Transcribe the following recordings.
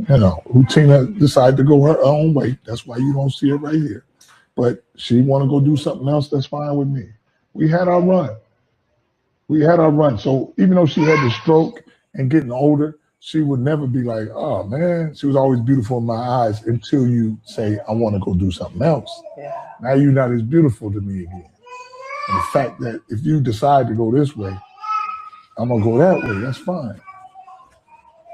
who Tina decided to go her own way. That's why you don't see her right here. But she want to go do something else. That's fine with me. We had our run. We had our run. So even though she had the stroke and getting older, she would never be like, oh man, she was always beautiful in my eyes until you say, I want to go do something else. Yeah. Now you're not as beautiful to me again. And the fact that if you decide to go this way, I'm gonna go that way. That's fine.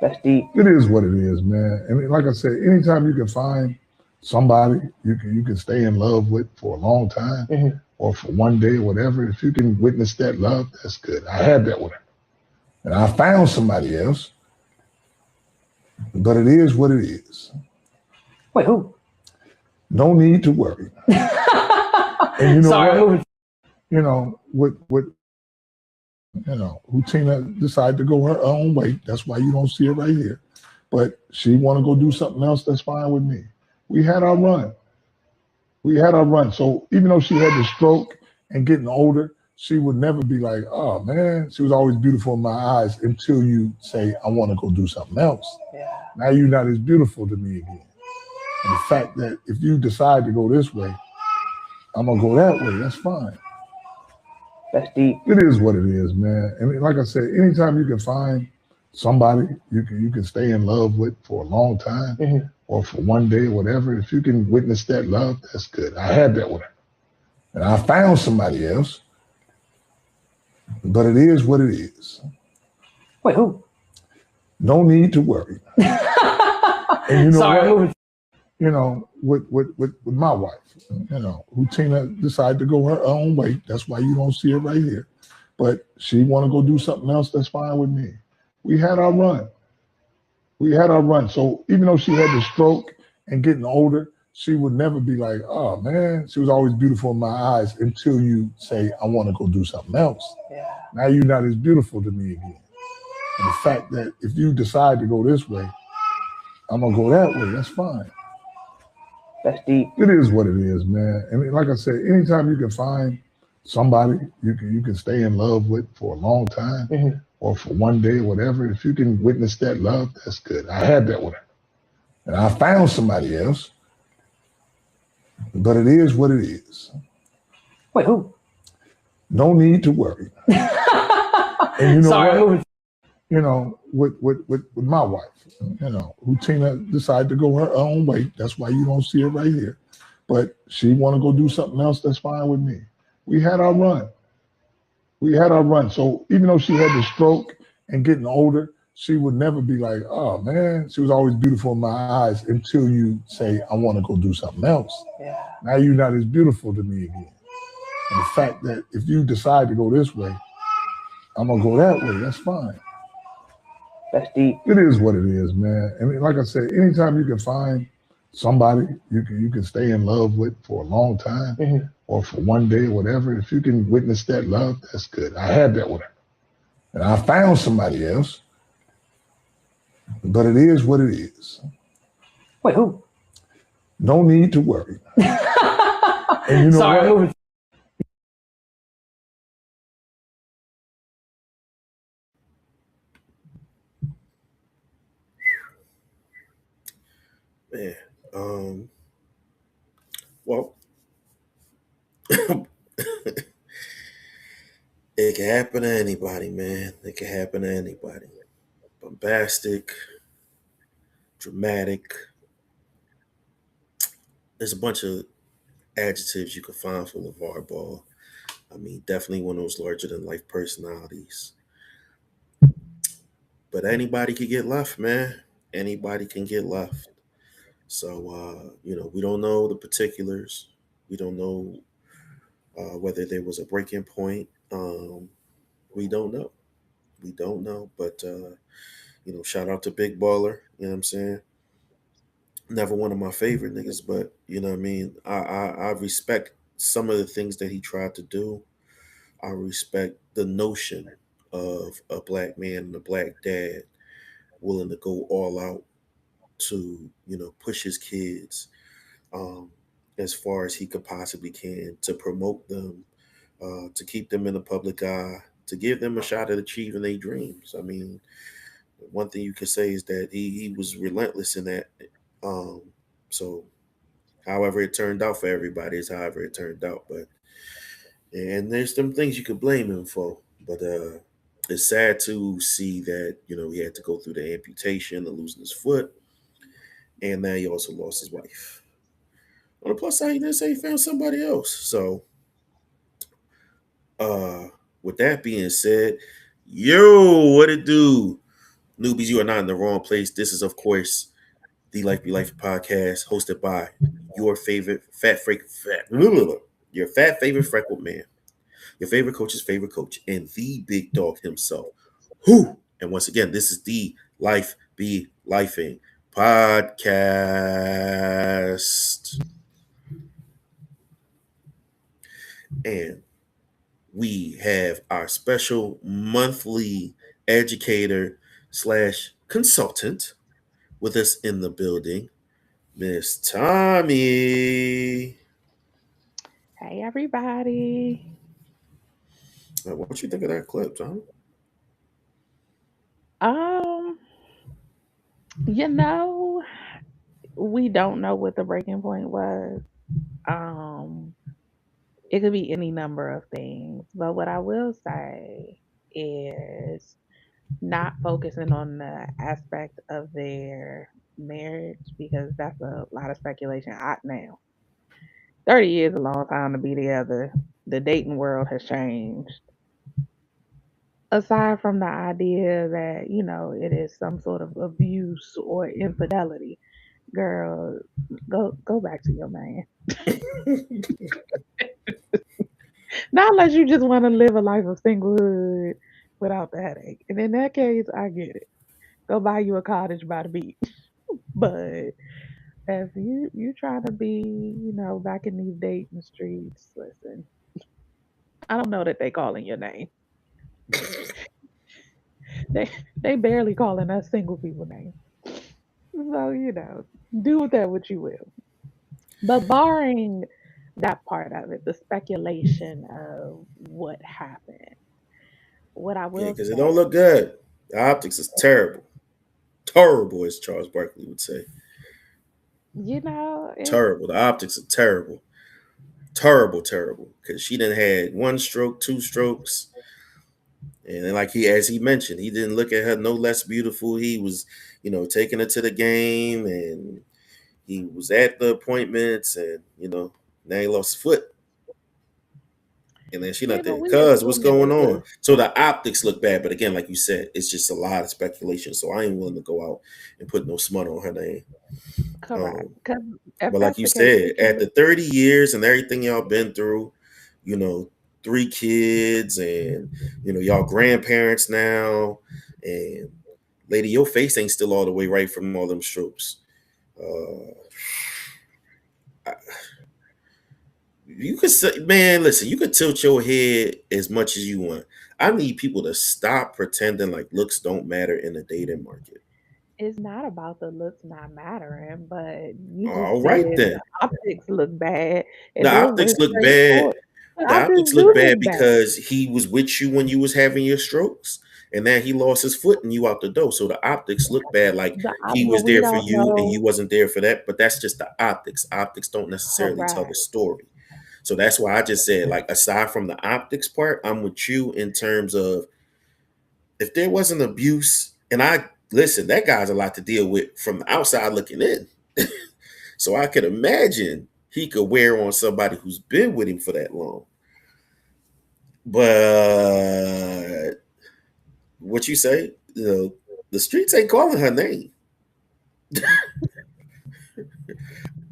That's deep. It is what it is, man. I mean, like I said, anytime you can find somebody you can stay in love with for a long time, or for one day or whatever, if you can witness that love, that's good. I had that with her, and I found somebody else. But it is what it is. Wait, who? No need to worry. And you know Sorry, what? Who Tina decided to go her own way. That's why you don't see her right here. But she want to go do something else. That's fine with me. We had our run. We had our run. So even though she had the stroke and getting older, she would never be like, oh man, she was always beautiful in my eyes until you say, I want to go do something else. Yeah. Now you're not as beautiful to me again. And the fact that if you decide to go this way, I'm gonna go that way. That's fine. That's deep. It is what it is, man. I mean, like I said, anytime you can find somebody you can stay in love with for a long time, or for one day or whatever, if you can witness that love, that's good. I had that with her, and I found somebody else. But it is what it is. Wait, who? No need to worry. And you know Sorry, what? With my wife, who Tina decided to go her own way. That's why you don't see her right here. But she want to go do something else. That's fine with me. We had our run. We had our run. So even though she had the stroke and getting older, she would never be like, oh man, she was always beautiful in my eyes until you say, I want to go do something else. Yeah. Now you're not as beautiful to me again. And the fact that if you decide to go this way, I'm gonna go that way. That's fine. That's deep. It is what it is, man. I mean, like I said, anytime you can find somebody you can stay in love with for a long time, or for one day or whatever, if you can witness that love, that's good. I had that with her, and I found somebody else. But it is what it is. Wait, who? No need to worry. And you know Sorry, what? With my wife, who Tina decided to go her own way. That's why you don't see her right here. But she want to go do something else. That's fine with me. We had our run. We had our run. So even though she had the stroke and getting older, she would never be like, oh man, she was always beautiful in my eyes until you say, I want to go do something else. Yeah. Now you're not as beautiful to me again. And the fact that if you decide to go this way, I'm gonna go that way. That's fine. That's deep. It is what it is, man. I mean, like I said, anytime you can find somebody you can stay in love with for a long time, or for one day or whatever, if you can witness that love, that's good. I had that with her, and I found somebody else. But it is what it is. Wait, who? No need to worry. And you know Sorry, what? Man, well, it can happen to anybody, man. It can happen to anybody. Bombastic, dramatic. There's a bunch of adjectives you can find for LeVar Ball. I mean, definitely one of those larger than life personalities. But anybody can get left, man. Anybody can get left. So, we don't know the particulars. We don't know whether there was a breaking point. We don't know. We don't know. But, shout out to Big Baller. You know what I'm saying? Never one of my favorite niggas, but you know what I mean? I respect some of the things that he tried to do. I respect the notion of a black man and a black dad willing to go all out to, push his kids um, as far as he could possibly can to promote them, to keep them in the public eye, to give them a shot at achieving their dreams. I mean, one thing you could say is that he was relentless in that. Um, so however it turned out for everybody is however it turned out. But and there's some things you could blame him for. But it's sad to see that he had to go through the amputation and losing his foot, and now he also lost his wife. On the plus side, he didn't say he found somebody else. So uh, with that being said, yo, what it do? Newbies, you are not in the wrong place. This is, of course, the Life Be Life podcast, hosted by your favorite your fat favorite freckled man, your favorite coach's favorite coach, and the big dog himself. Who? And once again, this is the Life Be Lifing podcast. And we have our special monthly educator slash consultant with us in the building, Miss Tommy. Hey, everybody. What you think of that clip, Tommy? Um, you know, we don't know what the breaking point was. Um, it could be any number of things, but what I will say is not focusing on the aspect of their marriage because that's a lot of speculation. Now, 30 years is a long time to be together. The dating world has changed. Aside from the idea that it is some sort of abuse or infidelity, girl, go back to your man. Not unless you just want to live a life of singlehood without the headache, and in that case I get it. Go buy you a cottage by the beach. But if you trying to be back in these dating streets, listen, I don't know that they calling your name. they they barely calling us single people names. So, do with that what you will. But barring that part of it, the speculation of what happened, what I Yeah, will because it don't say, look good. The optics is terrible. Terrible, as Charles Barkley would say. it's Terrible. The optics are terrible. Terrible, terrible. Because she done had one stroke, two strokes. And then, like as he mentioned, he didn't look at her no less beautiful. He was, taking her to the game, and he was at the appointments, and now he lost his foot. And then she not there. we Cuz, what's assuming going it on? was So the optics look bad, but again, like you said, it's just a lot of speculation. So I ain't willing to go out and put no smut on her name. correct. Um, Because if but like that's you the case, said, after 30 years and everything y'all been through, you know, 3 kids and y'all grandparents now, and lady, your face ain't still all the way right from all them strokes. Uh, I- you could say, man, listen, you could tilt your head as much as you want. I need people to stop pretending like looks don't matter in the dating market. it's not about the looks not mattering, but you just All said right the then. optics look bad, The and then optics went look straight bad. forward. The The optics optics look do bad look bad. because he was with you when you was having your strokes, and then he lost his foot and you out the door. So the optics look bad, like he But was we there for don't you and you know. wasn't there for that. But that's just the optics. Optics don't necessarily tell the Correct. story. So that's why I just said, like, aside from the optics part, I'm with you in terms of if there wasn't abuse, and I listen, that guy's a lot to deal with from the outside looking in. So I could imagine he could wear on somebody who's been with him for that long. But what you say, the streets ain't calling her name.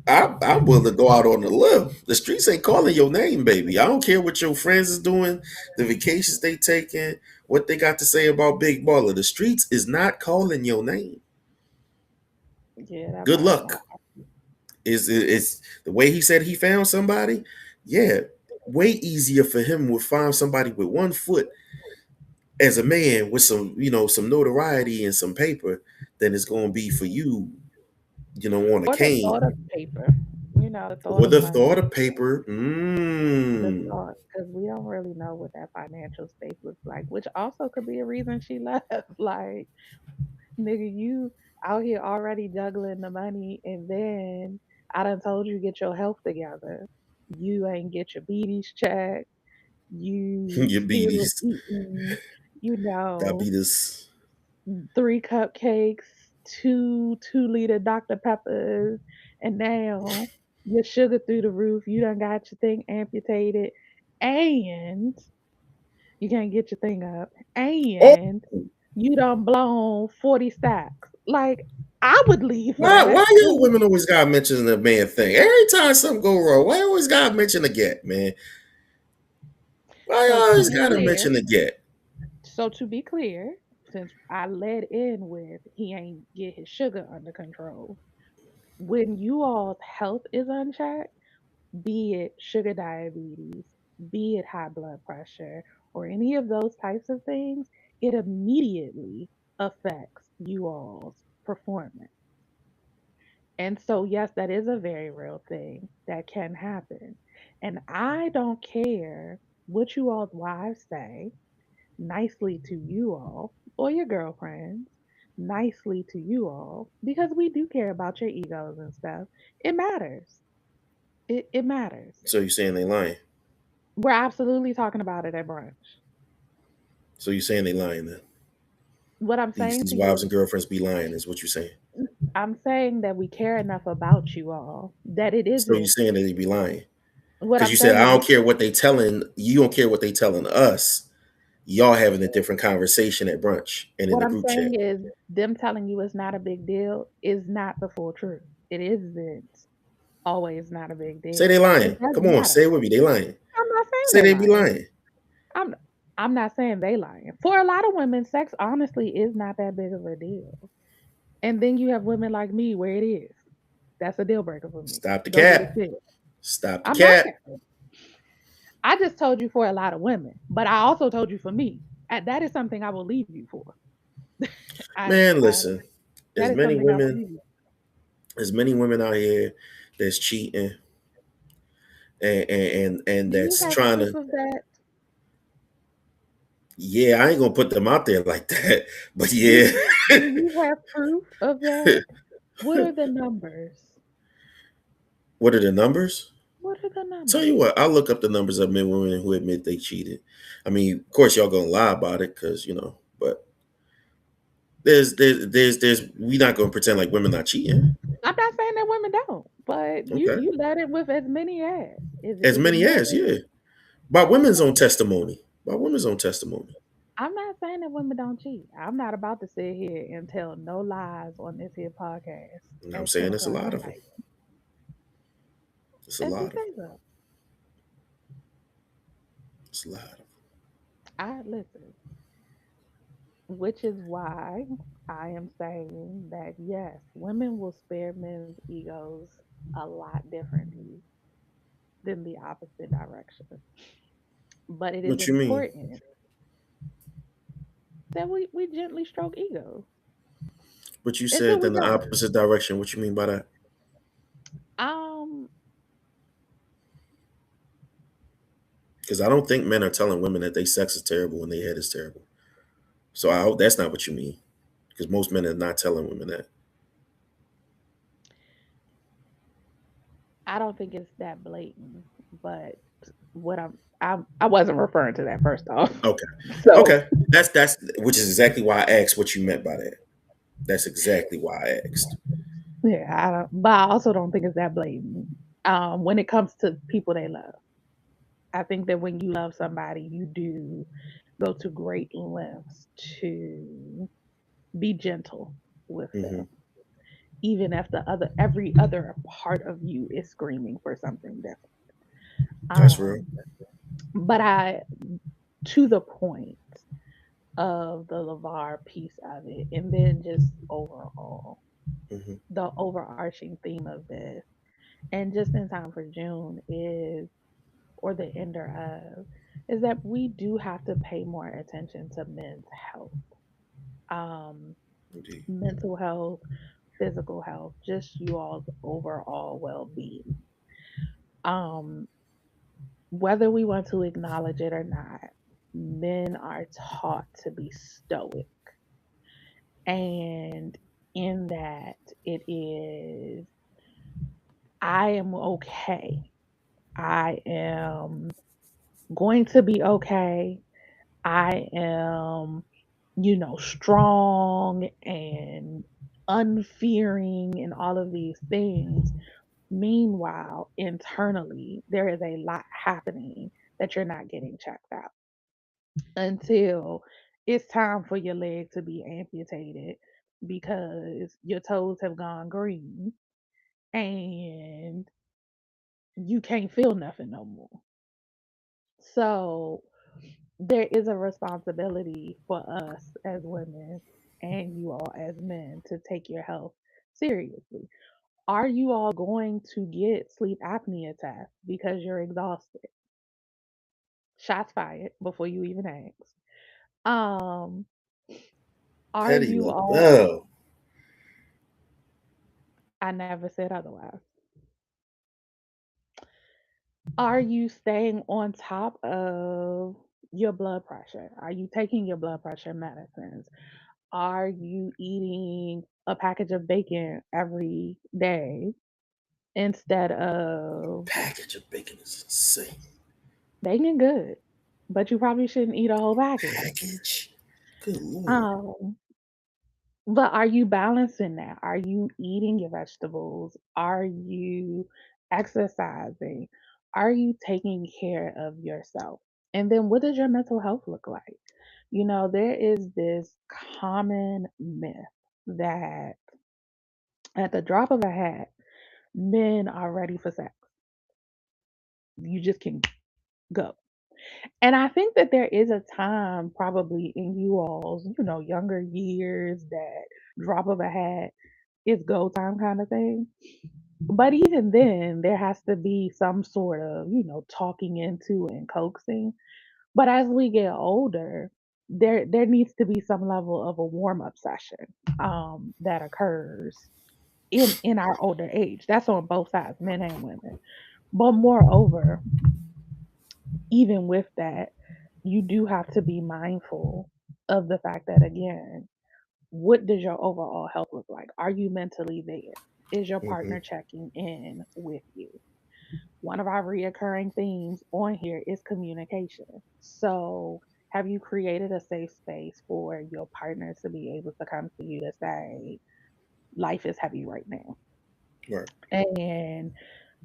I'm willing to go out on a limb. The streets ain't calling your name, baby. I don't care what your friends is doing, the vacations they taking, what they got to say about Big Baller. The streets is not calling your name. Yeah, that Good part ain't luck. Is the way he said he found somebody? Yeah, way easier for him to find somebody with one foot as a man with some notoriety and some paper than it's going to be for you, on a or the thought cane of paper. The thought or of the money. thought of paper. The thought, because we don't really know what that financial space looks like, which also could be a reason she left. Like, Nigga, you out here already juggling the money, and then I done told you get your health together. You ain't get your beaties checked. You Your still beaties, eating, you know, diabetes. 3 cupcakes, two-liter Dr. Peppers, and now your sugar through the roof. You done got your thing amputated, and you can't get your thing up, Oh, and you done blown 40 stacks. Like, I would leave for why that. y'all women always gotta mention the man thing? Every time something go wrong, why you always gotta mention the get, man? Why So you to always be gotta clear, mention the get? since I led in with he ain't get his sugar under control, when you all's health is unchecked, be it sugar diabetes, be it high blood pressure, or any of those types of things, it immediately affects you all's performance. And so, yes, that is a very real thing that can happen. And I don't care what you all's wives say nicely to you all or your girlfriends nicely to you all because we do care about your egos and stuff. It matters. It matters. So you saying they lying? We're absolutely talking about it at brunch. So you saying they lying then? What I'm These saying these to wives you, and girlfriends be lying, is what you saying? I'm saying that we care enough about you all that it So you isn't. saying that they be lying? What Because I'm you said saying I is don't we. care what they telling you. Don't care what they telling us. Y'all having a different conversation at brunch and in What the I'm group chat. saying is them telling you it's not a big deal is not the full truth. It isn't always not a big Say they deal. It lying. Come doesn't on, matter. say it with me. They lying. I'm not saying Say they they be lying. lying. I'm I'm not saying they lying. For a lot of women, sex honestly is not that big of a deal. And then you have women like me where it is. That's a deal breaker for me. Stop the Go get it cap. fixed. Stop the I'm not cap. capping. I just told you for a lot of women, but I also told you for me. That is something I will leave you for. Man, I listen. that As is many something I will women, leave you. as many women out here that's cheating and Do you that's have trying proof to. of that? Yeah, I ain't gonna put them out there like that. But Do yeah. you do you have proof of that? What are the numbers? What are the numbers? What are the Tell you numbers? what, I'll look up the numbers of men and women who admit they cheated. I mean, of course, y'all gonna lie about it because but there's we not gonna pretend like women not cheating. I'm not saying that women don't, but you Okay, you let it with as many as. as Is it many more as, than? yeah, by women's Okay. own testimony. By women's own testimony. I'm not saying that women don't cheat. I'm not about to sit here and tell no lies on this here podcast And I'm at 10 saying it's a o'clock lot at of them. night. It's a If you lot of them. say so. It's a lot of them. I listen. Which is why I am saying that yes, women will spare men's egos a lot differently than the opposite direction. But it is What you mean? important that we gently stroke egos But you until said we in the better. opposite direction. What you mean by that? Um, Because I don't think men are telling women that they sex is terrible and their head is terrible. So I hope that's not what you mean. Because most men are not telling women that. I don't think it's that blatant, but what I wasn't referring to that first off. Okay. So Okay. That's which is exactly why I asked what you meant by that. That's exactly why I asked. yeah, I don't, but I also don't think it's that blatant. When it comes to people they love, I think that when you love somebody, you do go to great lengths to be gentle with Hmm. them, even if the other every other part of you is screaming for something different. That's real. Um, but I to the point of the LeVar piece of it, and then just overall Hmm. the overarching theme of this, and just in time for June is or the ender of is that we do have to pay more attention to men's health, um, Indeed. mental health, physical health, just you all's overall well-being. Um, whether we want to acknowledge it or not, men are taught to be stoic And in that, it is, I am okay. I am going to be okay. I am, strong and unfearing and all of these things. Meanwhile, internally, there is a lot happening that you're not getting checked out until it's time for your leg to be amputated because your toes have gone green and you can't feel nothing no more. So there is a responsibility for us as women and you all as men to take your health seriously. Are you all going to get sleep apnea tests because you're exhausted? Shots fired before you even ask. Um, are Petty you all, LaBelle. I never said otherwise. Are you staying on top of your blood pressure? Are you taking your blood pressure medicines? Are you eating a package of bacon every day instead of Package of bacon is insane. bacon? Good, but you probably shouldn't eat a whole package. Package? Good Lord. Um, but are you balancing that? Are you eating your vegetables? Are you exercising? Are you taking care of yourself? And then what does your mental health look like? There is this common myth that at the drop of a hat, men are ready for sex. You just can go. And I think that there is a time probably in you all's, younger years that drop of a hat is go time kind of thing. But even then, there has to be some sort of, talking into and coaxing. But as we get older, there needs to be some level of a warm up session that occurs in our older age. That's on both sides, men and women. But moreover, even with that, you do have to be mindful of the fact that, again, what does your overall health look like? Are you mentally there? Is your Hmm. partner checking in with you? One of our reoccurring themes on here is communication. So, have you created a safe space for your partner to be able to come to you to say, life is heavy right now? Right. And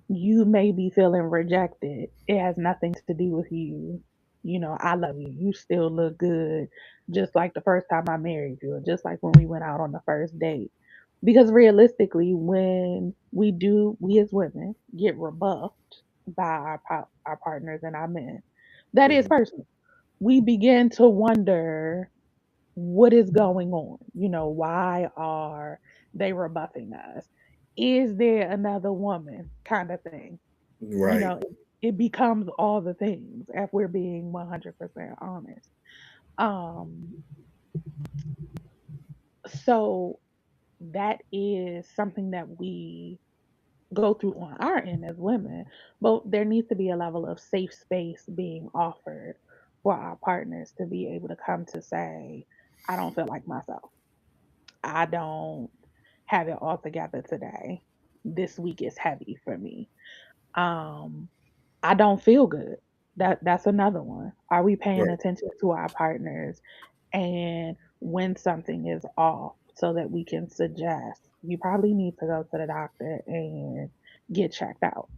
you may be feeling rejected. It has nothing to do with you. I love you. You still look good, just like the first time I married you, or just like when we went out on the first date. Because realistically, when we as women get rebuffed by our partners and our men, that is Hmm. personal. We begin to wonder what is going on. Why are they rebuffing us? Is there another woman kind of thing? you Right. know it, it becomes all the things if we're being 100% honest. um so that is something that we go through on our end as women, but there needs to be a level of safe space being offered for our partners to be able to come to say, I don't feel like myself. I don't have it all together today. This week is heavy for me. Um, I don't feel good. That's another one. Are we paying Right. attention to our partners and when something is off so that we can suggest you probably need to go to the doctor and get checked out.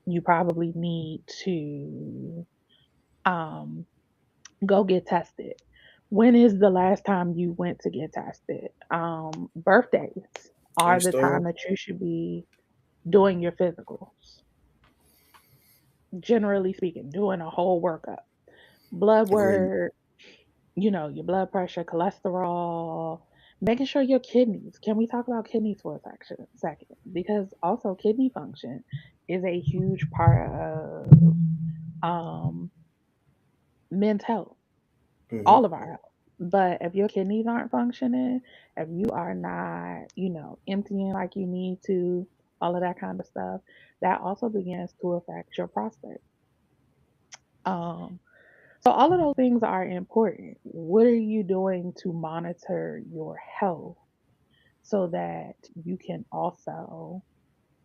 You probably need to um go get tested. When is the last time you went to get tested? Birthdays Are are you the time stoned? that you should be doing your physicals. Generally speaking, doing a whole workup. Blood Agreed. work, your blood pressure, cholesterol, making sure your kidneys. Can we talk about kidneys for a second? Because also kidney function is a huge part of um, men's health, Hmm. all of our health. But if your kidneys aren't functioning, if you are not, emptying like you need to, all of that kind of stuff, that also begins to affect your prostate. Um, So all of those things are important. What are you doing to monitor your health so that you can also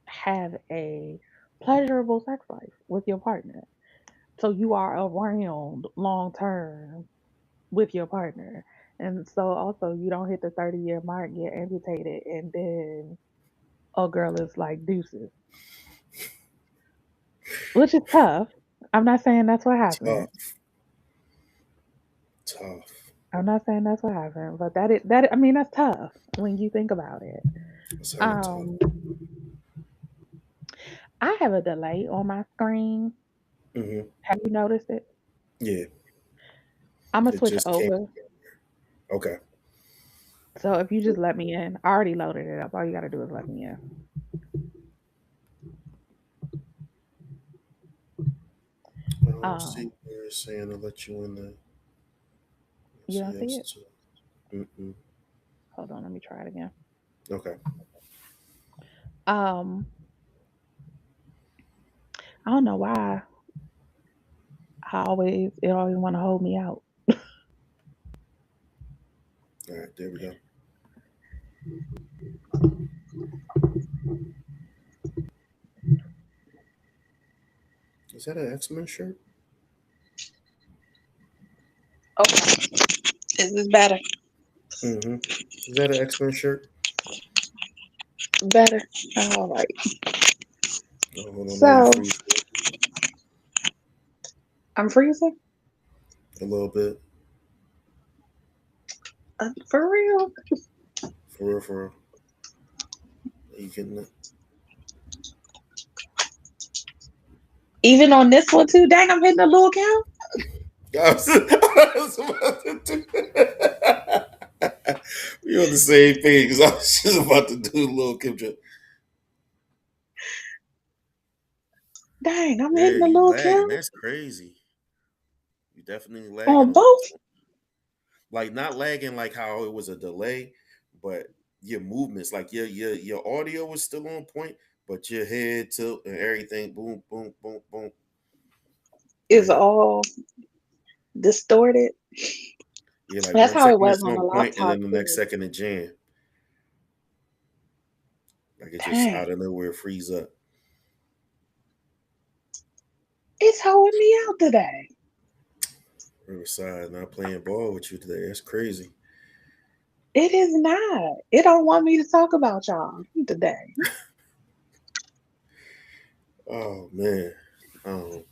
have a pleasurable sex life with your partner? So you are around long term with your partner. And so also you don't hit the 30-year mark, get amputated, and then a girl is like deuces, which is tough. I'm not saying that's what happened. Tough, tough. I'm not saying that's what happened, but I mean that's tough when you think about it. It's hella tough. Um I have a delay on my screen. Hmm. Have you noticed it? Yeah, I'm gonna it switch just came. over. Okay. So if you just let me in, I already loaded it up. All you gotta do is let me in. I don't see Um, where it's saying to let you in there. you See, don't see yes, it? too. Mm-mm. Hold on, let me try it again. Okay. Um, I don't know why it always want to hold me out. All right. There we go. Is that an X-Men shirt? Okay, is this better? Mm-hmm. Is that an X-Men shirt? Better. All right. Oh, hold on. Now you So freeze I'm freezing. a little bit. For real. For real, for real. Are you getting it? Even on this one too. Dang, I'm hitting a little count. I was about to do we on the same page because I was just about to do a little Kim Jong. Dang, I'm Yeah, hitting a you little lagging. count That's crazy. You definitely lagging on on this. both. Like not lagging like how it was a delay, but your movements, like your audio was still on point, but your head tilt and everything, boom, boom, boom, boom. Is Like all distorted. yeah, like That's one how it second was it's on on the point, and laptop then the next too. second it jam. Like it just Dang, out of nowhere freeze up. it's holding me out today. Riverside not playing ball with you today. That's crazy. It is not. It don't want me to talk about y'all today. Oh man. Um,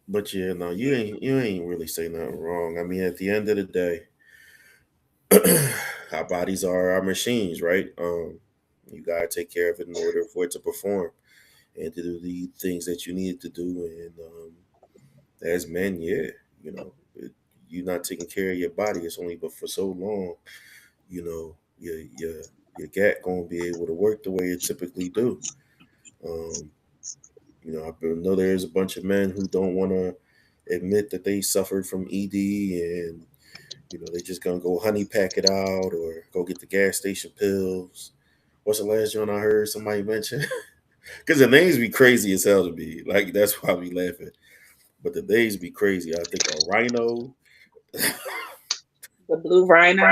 but yeah, no, you ain't really say nothing wrong. I mean, at the end of the day, our bodies are our machines, right? You gotta take care of it in order for it to perform and to do the things that you need to do. And as men, yeah, you know, you're not taking care of your body. It's only but for so long, you know, your gut gonna be able to work the way it typically do. Um, know there's a bunch of men who don't want to admit that they suffered from ED, and they just gonna go honey pack it out or go get the gas station pills. What's the last one I heard somebody mention? Because the names be crazy as hell to me. Like that's why we laughing. But the names be crazy. I think a rhino. The blue rhino.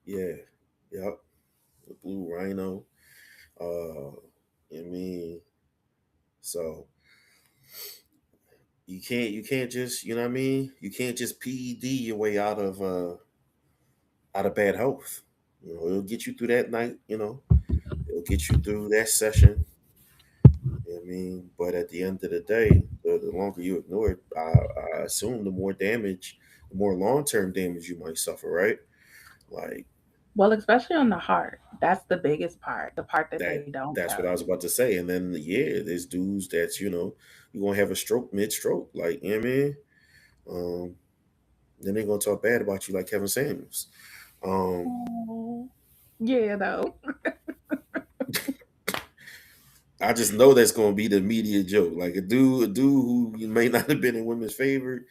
Yeah, yep. The blue rhino. I mean, so you can't just what I mean. You can't just PED your way out of bad health. It'll get you through that night. It'll get you through that session. I mean, but at the end of the day, the longer you ignore it, I assume the more damage, the more long term damage you might suffer, right? Like Well, especially on the heart. That's the biggest part, the part that that. they don't That's tell what I was you. about to say. And then yeah, there's dudes that's you're gonna have a stroke mid stroke, like you know what I mean. Um, then they're gonna talk bad about you, like Kevin Samuels. Um, Oh, yeah, though. I just know that's gonna be the media joke. Like a dude who may not have been in women's favor,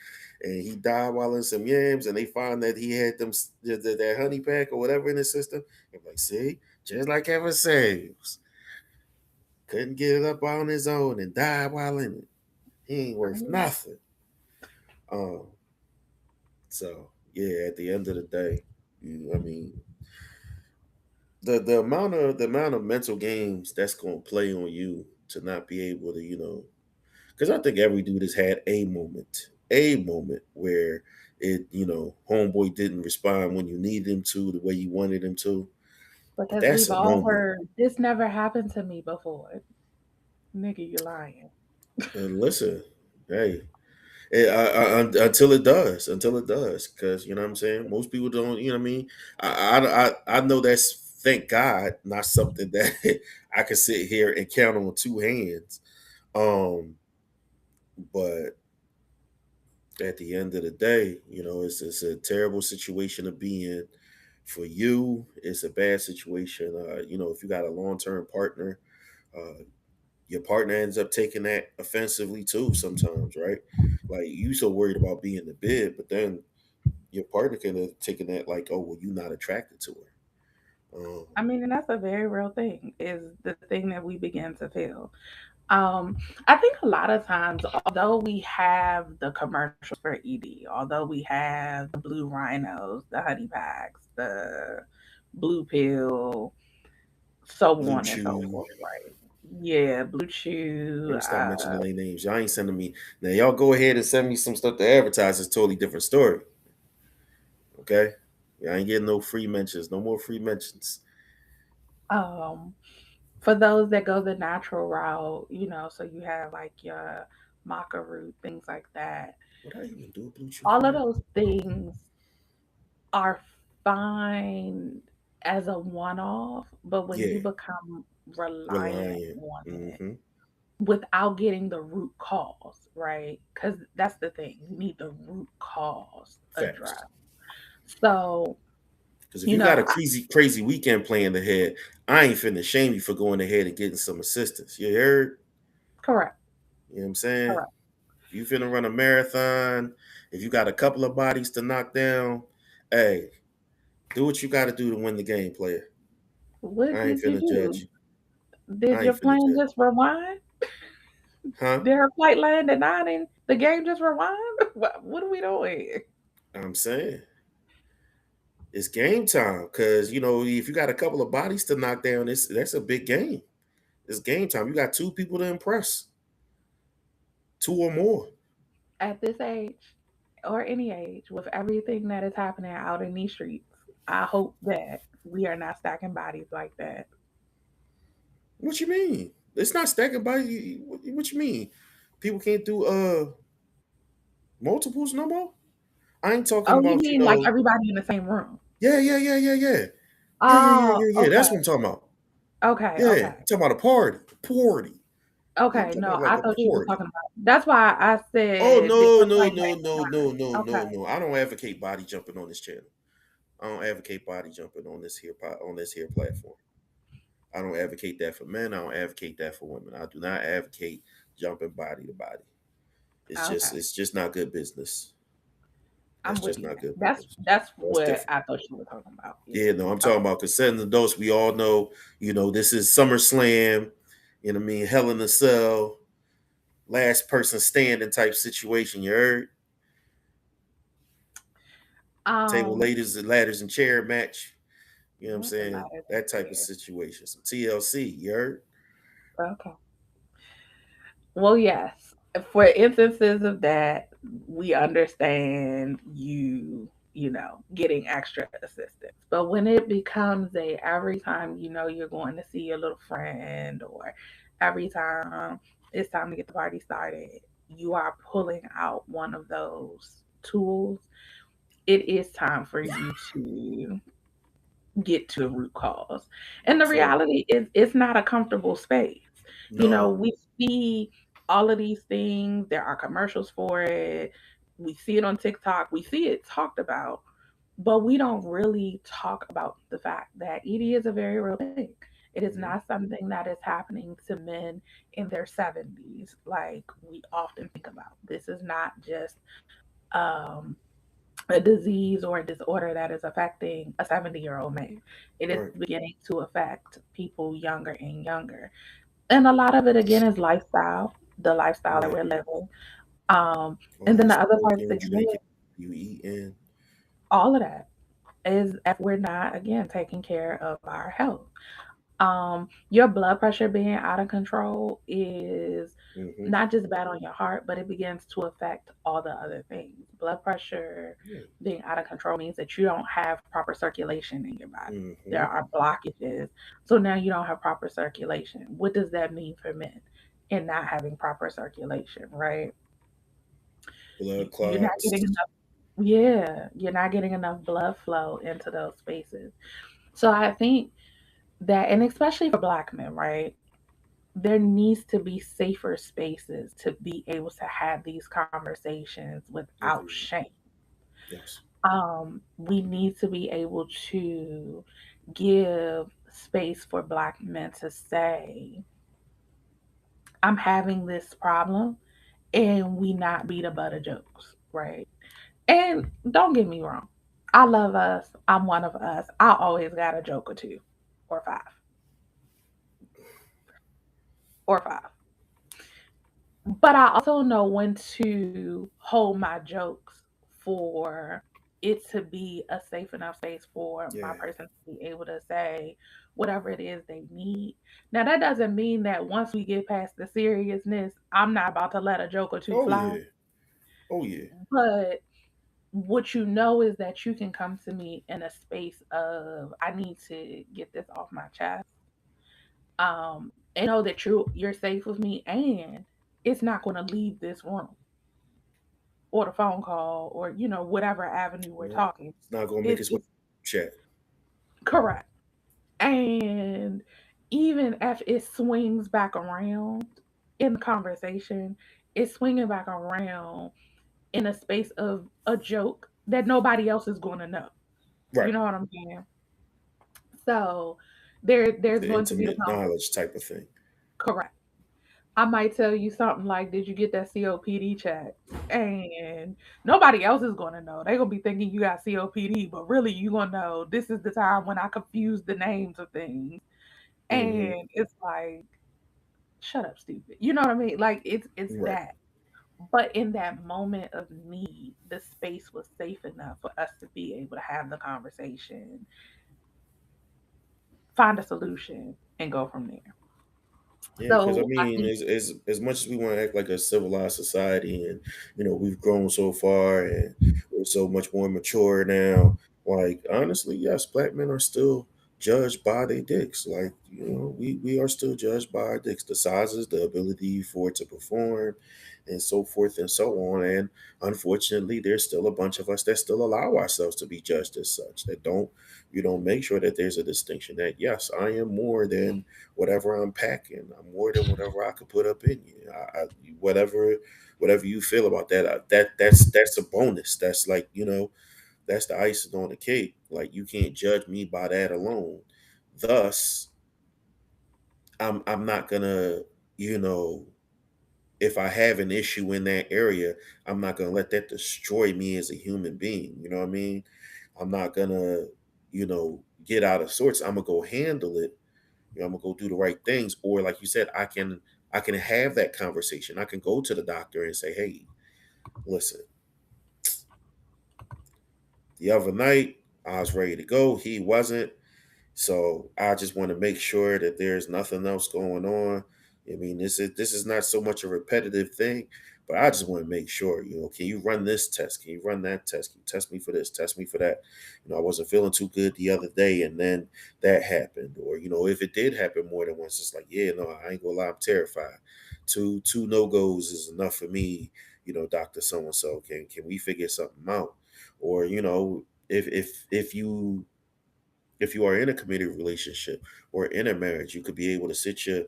and he died while in some yams, and they find that he had that honey pack or whatever in his system. I'm like, see, just like Evan Saves, couldn't get it up on his own and died while in it. He ain't worth Right. nothing. Um, so yeah, at the end of the day, I mean, the amount of mental games that's gonna play on you to not be able to, because I think every dude has had a moment where homeboy didn't respond when you needed him to, the way you wanted him to. Because That's we've a all moment. heard this never happened to me before. Nigga, you lying. And listen, hey, until it does, because you know what I'm saying. Most people don't, you know what I mean. I know that's, thank God, not something that I can sit here and count on two hands. Um, but at the end of the day, it's a terrible situation to be in. For you, it's a bad situation. If you got a long term partner, uh, your partner ends up taking that offensively too sometimes, right? Like, you so worried about being the bid, but then your partner can have taken that like, oh, well, you're not attracted to her. I mean, and that's a very real thing, is the thing that we begin to feel. I think a lot of times, although we have the commercials for ED, although we have the blue rhinos, the honey packs, the blue pill, so Blue on and so Chew. forth, right? Yeah, blue Let chew. me stop mentioning their names. Y'all ain't sending me. Now, y'all go ahead and send me some stuff to advertise. It's a totally different story. Okay? Y'all ain't getting no free mentions. No more free mentions. For those that go the natural route, so you have like your maca root, things like that. What I even do a Blue Chew All for? of those things are fine as a one off, but when you Yeah. become reliant Reliant. on it Mm-hmm. without getting the root cause, right? Because that's the thing, you need the root cause Facts. addressed. So, Because if you you got know, a crazy weekend planned ahead, I ain't finna shame you for going ahead and getting some assistance. You heard? correct, You know what I'm saying? correct. If you finna run a marathon, if you got a couple of bodies to knock down, hey, do what you got to do to win the game, player. What I ain't did you finna do? judge you. Did I your ain't finna plane judge just rewind? you. Huh? Did her flight land at 9 and the game just rewind? What are we doing? I'm saying it's game time. Because, if you got a couple of bodies to knock down, that's a big game. It's game time. You got two people to impress, two or more. At this age, or any age, with everything that is happening out in these streets, I hope that we are not stacking bodies like that. What you mean? It's not stacking by. What you mean? People can't do multiples no more. I ain't talking Oh, you about mean like everybody in the same room? Yeah, yeah, yeah, yeah, yeah, yeah, yeah, yeah, Oh, yeah, yeah. That's okay, what I'm talking about. okay, Yeah, okay, I'm talking about a party, party. Yeah, I'm okay. talking No, about like I a thought you was party. talking about. That's why I Oh said, did no, your no, flight no, no, no, land no, at no, 9? no. I don't advocate body jumping on this channel. I don't advocate body jumping on this here platform. I don't advocate that for men. I don't advocate that for women. I do not advocate jumping body to body. Okay, okay. It's just not good business. That's I'm with just you not now. good That's business. that's That's what different. I thought you were talking about. Yeah. Yeah, no, I'm talking Okay. about consenting adults. We all know, this is SummerSlam. You know what I mean? Hell in a Cell, last person standing type situation. You heard? Table Um, ladders and chair match. You know what I'm not the saying? ladder That type of there. situation. Some TLC. You heard? Okay. Well, yes. For instances of that, we understand getting extra assistance. But when it becomes a every time you're going to see your little friend, or every time it's time to get the party started, you are pulling out one of those tools, it is time for you to get to the root cause. And the For reality is, it's not a comfortable space. no. We see all of these things, there are commercials for it. We see it on TikTok, we see it talked about, but we don't really talk about the fact that ED is a very real thing. It is Mhm. not something that is happening to men in their 70s like we often think about. This is not just um, a disease or a disorder that is affecting a 70-year-old man. It is Right. beginning to affect people younger and younger. And a lot of it, again, is lifestyle, the lifestyle that Right. we're living. Um, All and then that the other part is, smoking, again, drinking, you eating. all of that is if we're not, again, taking care of our health. Your blood pressure being out of control is Mm-hmm. not just bad on your heart, but it begins to affect all the other things. Blood pressure Yeah. being out of control means that you don't have proper circulation in your body. There Mm-hmm. are blockages. So now you don't have proper circulation. What does that mean for men in not having proper circulation, right? Blood You're not getting clots. enough, yeah, you're not getting enough blood flow into those spaces. So I think that, and especially for black men, right? There needs to be safer spaces to be able to have these conversations without Agreed. shame. Yes. We need to be able to give space for black men to say, I'm having this problem, and we not beat a butt of jokes, right? And don't get me wrong, I love us. I'm one of us. I always got a joke or two, or five, or five. But I also know when to hold my jokes for it to be a safe enough space for my Yeah. person to be able to say whatever it is they need. Now, that doesn't mean that once we get past the seriousness, I'm not about to let a joke or two Oh fly. yeah. Oh yeah. But what you know is that you can come to me in a space of, I need to get this off my chest. And know that you're safe with me, and it's not going to leave this room or the phone call, or whatever avenue we're No, talking. it's not gonna make It's, its way it's to chat. correct. And even if it swings back around in the conversation, it's swinging back around in a space of a joke that nobody else is going to know. Right. You know what I'm saying? So there's The going to be the intimate knowledge type of thing. correct. I might tell you something like, "Did you get that COPD check?" And nobody else is gonna know. They're gonna be thinking you got COPD, but really you gonna know this is the time when I confuse the names of things. Mm-hmm. And it's like, shut up, stupid. You know what I mean? Like it's Right. that. But in that moment of need, the space was safe enough for us to be able to have the conversation, find a solution, and go from there. Yeah, because I So I mean, think as much as we want to act like a civilized society, and we've grown so far, and we're so much more mature now. Like honestly, yes, black men are still judged by their dicks. Like we are still judged by our dicks, the sizes, the ability for it to perform, and so forth and so on. And unfortunately, there's still a bunch of us that still allow ourselves to be judged as such. That don't make sure that there's a distinction. That yes, I am more than whatever I'm packing. I'm more than whatever I could put up in you. Whatever, whatever you feel about that, that's a bonus. That's like that's the icing on the cake. Like you can't judge me by that alone. Thus, I'm not gonna you know if I have an issue in that area, I'm not gonna let that destroy me as a human being. You know what I mean? I'm not gonna get out of sorts. I'm gonna go handle it. I'm gonna go do the right things, or like you said, I can have that conversation. I can go to the doctor and say, "Hey, listen, the other night I was ready to go. He wasn't. So I just want to make sure that there's nothing else going on. I mean, this is not so much a repetitive thing, but I just want to make sure, can you run this test? Can you run that test? Can you test me for this? Test me for that? I wasn't feeling too good the other day, and then that happened. Or, if it did happen more than once, it's like, yeah, no, I ain't gonna lie, I'm terrified. Two no goes is enough for me, Doctor So and So. Can we figure something out? Or, if you are in a committed relationship or in a marriage, you could be able to sit your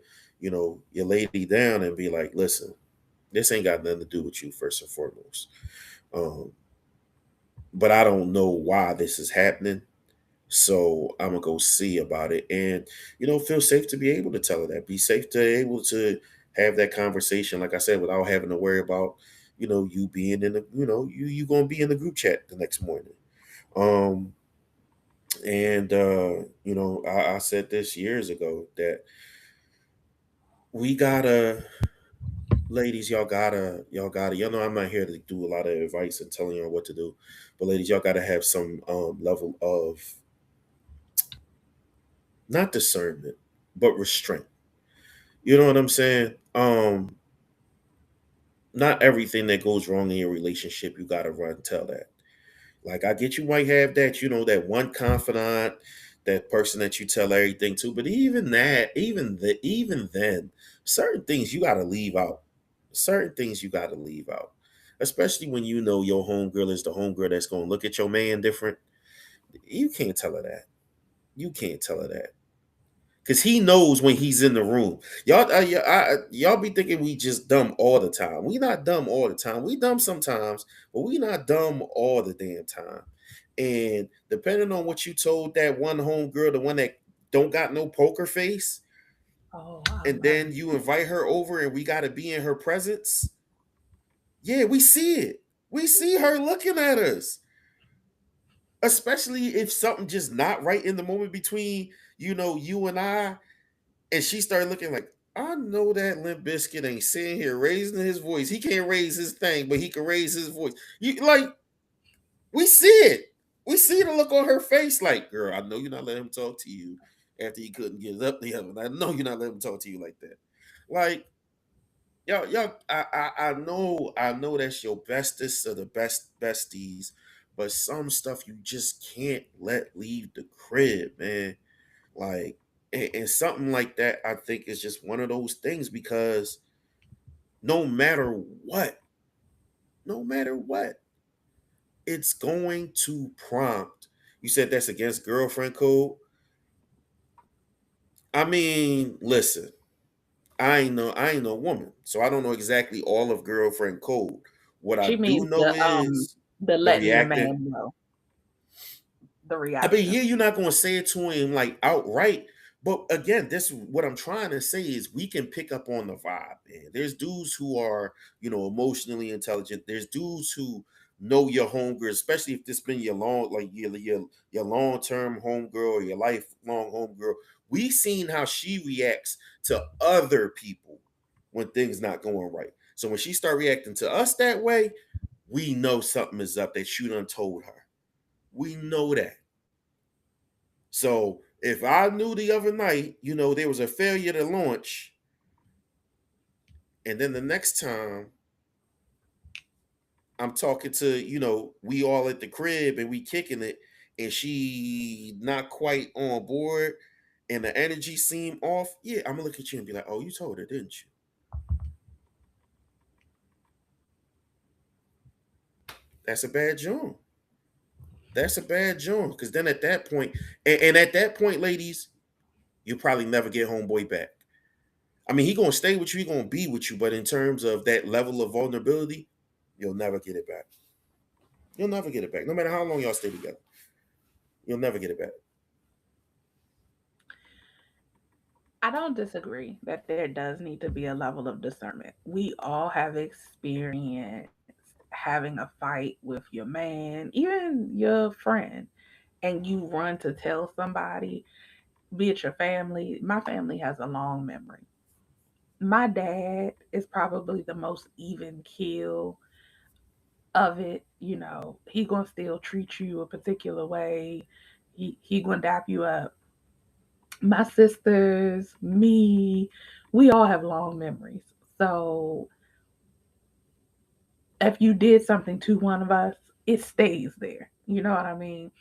lady down and be like, listen, this ain't got nothing to do with you first and foremost. Um, but I don't know why this is happening. So I'm gonna go see about it, and feel safe to be able to tell her that. Be safe to able to have that conversation, like I said, without having to worry about you being in the you gonna be in the group chat the next morning. Um, and I said this years ago that we gotta, ladies, y'all know I'm not here to do a lot of advice and telling y'all what to do, but ladies, y'all gotta have some level of not discernment, but restraint. You know what I'm saying? Not everything that goes wrong in your relationship, you gotta run tell that. Like, I get you might have that, that one confidant, that person that you tell everything to, but even that, even then, certain things you gotta leave out. Certain things you gotta leave out. Especially when you know your homegirl is the homegirl that's gonna look at your man different. You can't tell her that. You can't tell her that. Cause he knows when he's in the room. Y'all be thinking we just dumb all the time. We not dumb all the time. We dumb sometimes, but we not dumb all the damn time. And depending on what you told that one homegirl, the one that don't got no poker face, Oh, I and love then you invite her over and we gotta be in her presence. Yeah, we see it. We see her looking at us. Especially if something just not right in the moment between, you and I, and she started looking like, I know that Limp Biscuit ain't sitting here raising his voice. He can't raise his thing, but he can raise his voice. You like, we see it. We see the look on her face, like, girl, I know you're not letting him talk to you after he couldn't get it up the other. I know you're not letting him talk to you like that. Like, y'all, I know that's your bestest of the best besties, but some stuff you just can't let leave the crib, man. Like, and something like that, I think is just one of those things because no matter what, no matter what, it's going to prompt. You said that's against girlfriend code. I mean, listen, I ain't no woman, so I don't know exactly all of girlfriend code. What I She do means know is the the letting your reacting. man know the I mean, reaction. yeah, you're not going to say it to him like outright, but again, this what I'm trying to say is we can pick up on the vibe, man. There's dudes who are, emotionally intelligent. There's dudes who know your homegirl, especially if this been your long, like your long term homegirl or your lifelong homegirl. We seen how she reacts to other people when things not going right. So when she start reacting to us that way, we know something is up that you done told her. We know that. So if I knew the other night, there was a failure to launch, and then the next time I'm talking to, we all at the crib and we kicking it, and she not quite on board, and the energy seem off, yeah, I'm gonna look at you and be like, oh, you told her, didn't you? That's a bad joint. That's a bad joint. Because then at that point, and at that point, ladies, you probably never get homeboy back. I mean, he gonna stay with you, he gonna be with you, but in terms of that level of vulnerability, you'll never get it back. You'll never get it back. No matter how long y'all stay together, you'll never get it back. I don't disagree that there does need to be a level of discernment. We all have experienced having a fight with your man, even your friend, and you run to tell somebody, be it your family. My family has a long memory. My dad is probably the most even keel of it. He gonna still treat you a particular way. He gonna dap you up. My sisters, me, we all have long memories. So if you did something to one of us, it stays there. You know what I mean?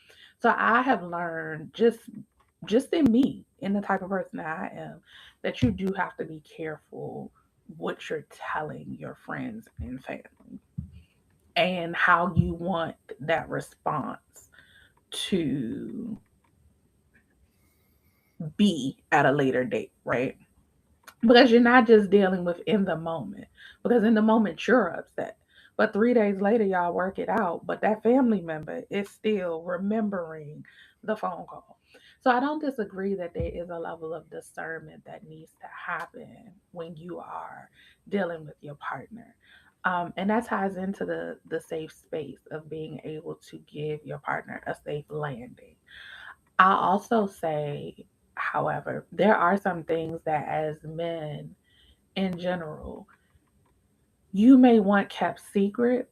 So I have learned just in me, in the type of person that I am, that you do have to be careful what you're telling your friends and family and how you want that response to be at a later date, right? Because you're not just dealing with in the moment, because in the moment you're upset, but 3 days later y'all work it out, but that family member is still remembering the phone call. So I don't disagree that there is a level of discernment that needs to happen when you are dealing with your partner. And that ties into the safe space of being able to give your partner a safe landing. I also say, however, there are some things that as men in general, you may want kept secret,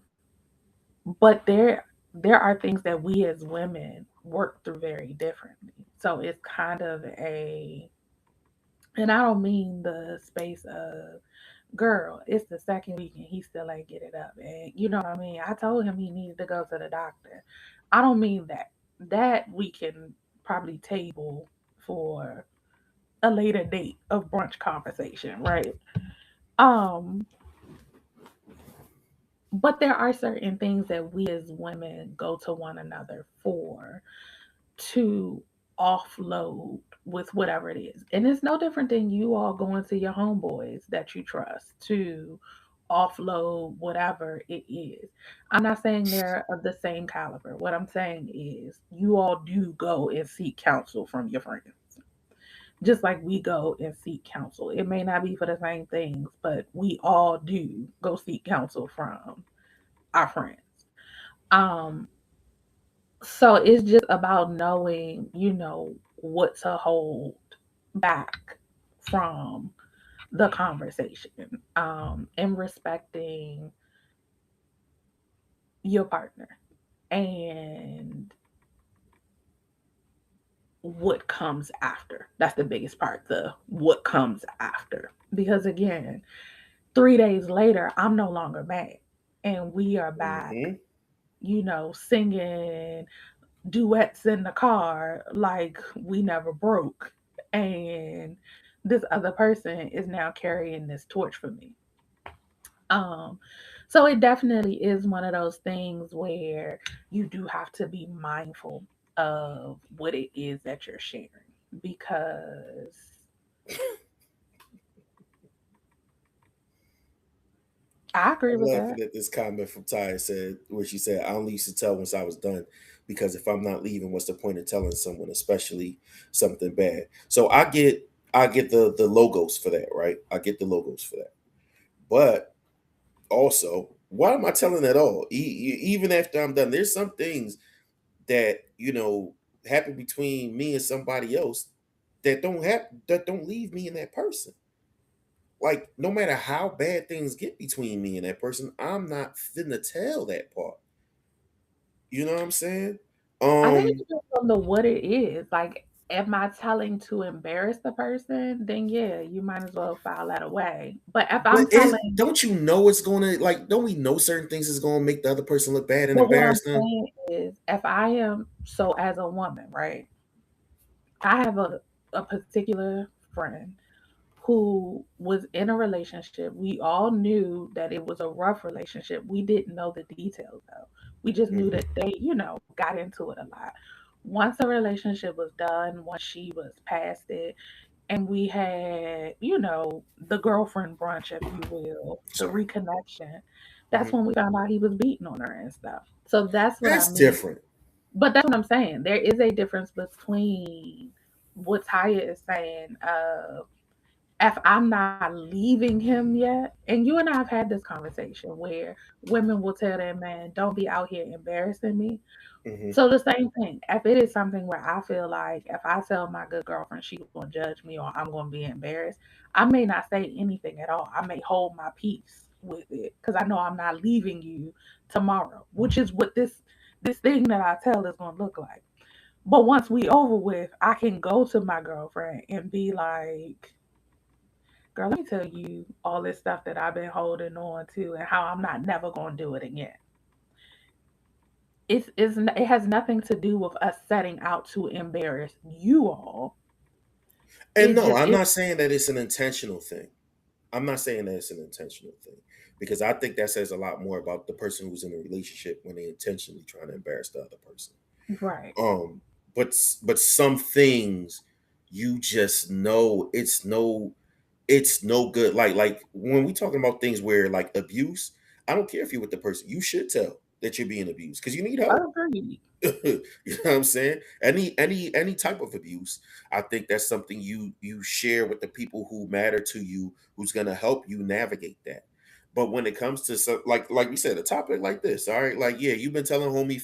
but there are things that we as women work through very differently. So it's kind of a, and I don't mean the space of, girl, it's the second week and he still ain't get it up. And you know what I mean? I told him he needed to go to the doctor. I don't mean that. That we can probably table for a later date of brunch conversation, right? Um, but there are certain things that we as women go to one another for to offload with whatever it is. And it's no different than you all going to your homeboys that you trust to offload whatever it is. I'm not saying they're of the same caliber. What I'm saying is you all do go and seek counsel from your friends. Just like we go and seek counsel. It may not be for the same things, but we all do go seek counsel from our friends. Um, so it's just about knowing, what to hold back from the conversation, and respecting your partner and what comes after. That's the biggest part, the what comes after. Because again, 3 days later, I'm no longer mad. And we are back, Hmm. singing duets in the car like we never broke. And this other person is now carrying this torch for me. Um, so it definitely is one of those things where you do have to be mindful of what it is that you're sharing because I agree I'm with that. laughing at this comment from Ty said where she said, I only used to tell once I was done because if I'm not leaving, what's the point of telling someone, especially something bad? So I get the logos for that, right? I get the logos for that. But also, why am I telling at all? Even after I'm done, there's some things that happen between me and somebody else that don't leave me and that person. Like, no matter how bad things get between me and that person, I'm not finna tell that part. You know what I'm saying? I think it Um, depends on the what it is. Like, am I telling to embarrass the person? Then yeah, you might as well file that away. But if but I'm is telling, don't you know it's gonna, like, don't we know certain things is gonna make the other person look bad and but what I'm embarrass them? saying is, if I am so as a woman, right? I have a particular friend who was in a relationship. We all knew that it was a rough relationship. We didn't know the details though. We just knew Hmm. that they, got into it a lot. Once the relationship was done, once she was past it, and we had, the girlfriend brunch, if you will, the Sorry. reconnection, that's Hmm. when we found out he was beating on her and stuff. So that's what I That's mean. different. But that's what I'm saying. There is a difference between what Taya is saying of if I'm not leaving him yet, and you and I have had this conversation where women will tell their man, don't be out here embarrassing me. Hmm. So the same thing, if it is something where I feel like if I tell my good girlfriend she gonna judge me or I'm gonna be embarrassed, I may not say anything at all. I may hold my peace with it because I know I'm not leaving you tomorrow, which is what this thing that I tell is gonna look like. But once we over with, I can go to my girlfriend and be like, girl, let me tell you all this stuff that I've been holding on to and how I'm not never gonna do it again. It has nothing to do with us setting out to embarrass you all. And It no, just I'm is. not saying that it's an intentional thing. I'm not saying that it's an intentional thing because I think that says a lot more about the person who's in a relationship when they intentionally trying to embarrass the other person. Right. Um, but some things you just know it's no good. Like when we talking about things where like abuse, I don't care if you're with the person, you should tell that you're being abused because you need help. Agreed. You know what I'm saying? Any type of abuse, I think that's something you share with the people who matter to you, who's gonna help you navigate that. But when it comes to like we said, a topic like this, all right, like yeah, you've been telling homie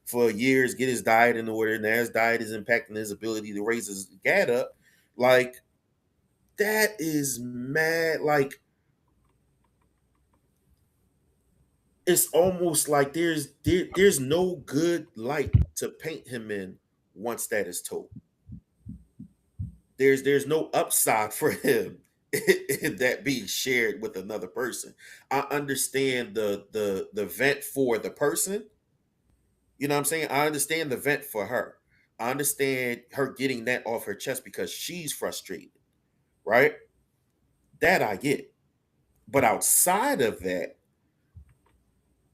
for years get his diet in order. Now his diet is impacting his ability to raise his gad up. Like that is mad. Like it's almost like there's no good light to paint him in once that is told. There's no upside for him in that being shared with another person. I understand the vent for the person. You know what I'm saying? I understand the vent for her. I understand her getting that off her chest because she's frustrated, right? That I get. But outside of that,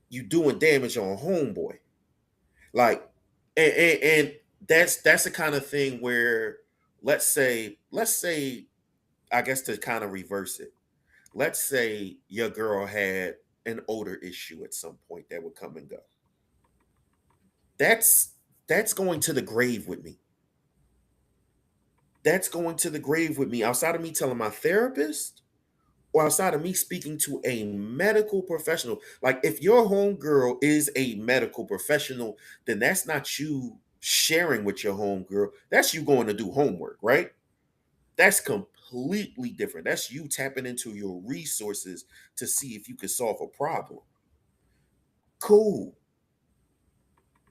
you doing damage on homeboy. Like, and that's the kind of thing where let's say, I guess to kind of reverse it, let's say your girl had an odor issue at some point that would come and go. That's that's going to the grave with me. That's going to the grave with me. Outside of me telling my therapist, or outside of me speaking to a medical professional. Like if your homegirl is a medical professional, then that's not you sharing with your homegirl. That's you going to do homework, right? That's completely different. That's you tapping into your resources to see if you can solve a problem. Cool.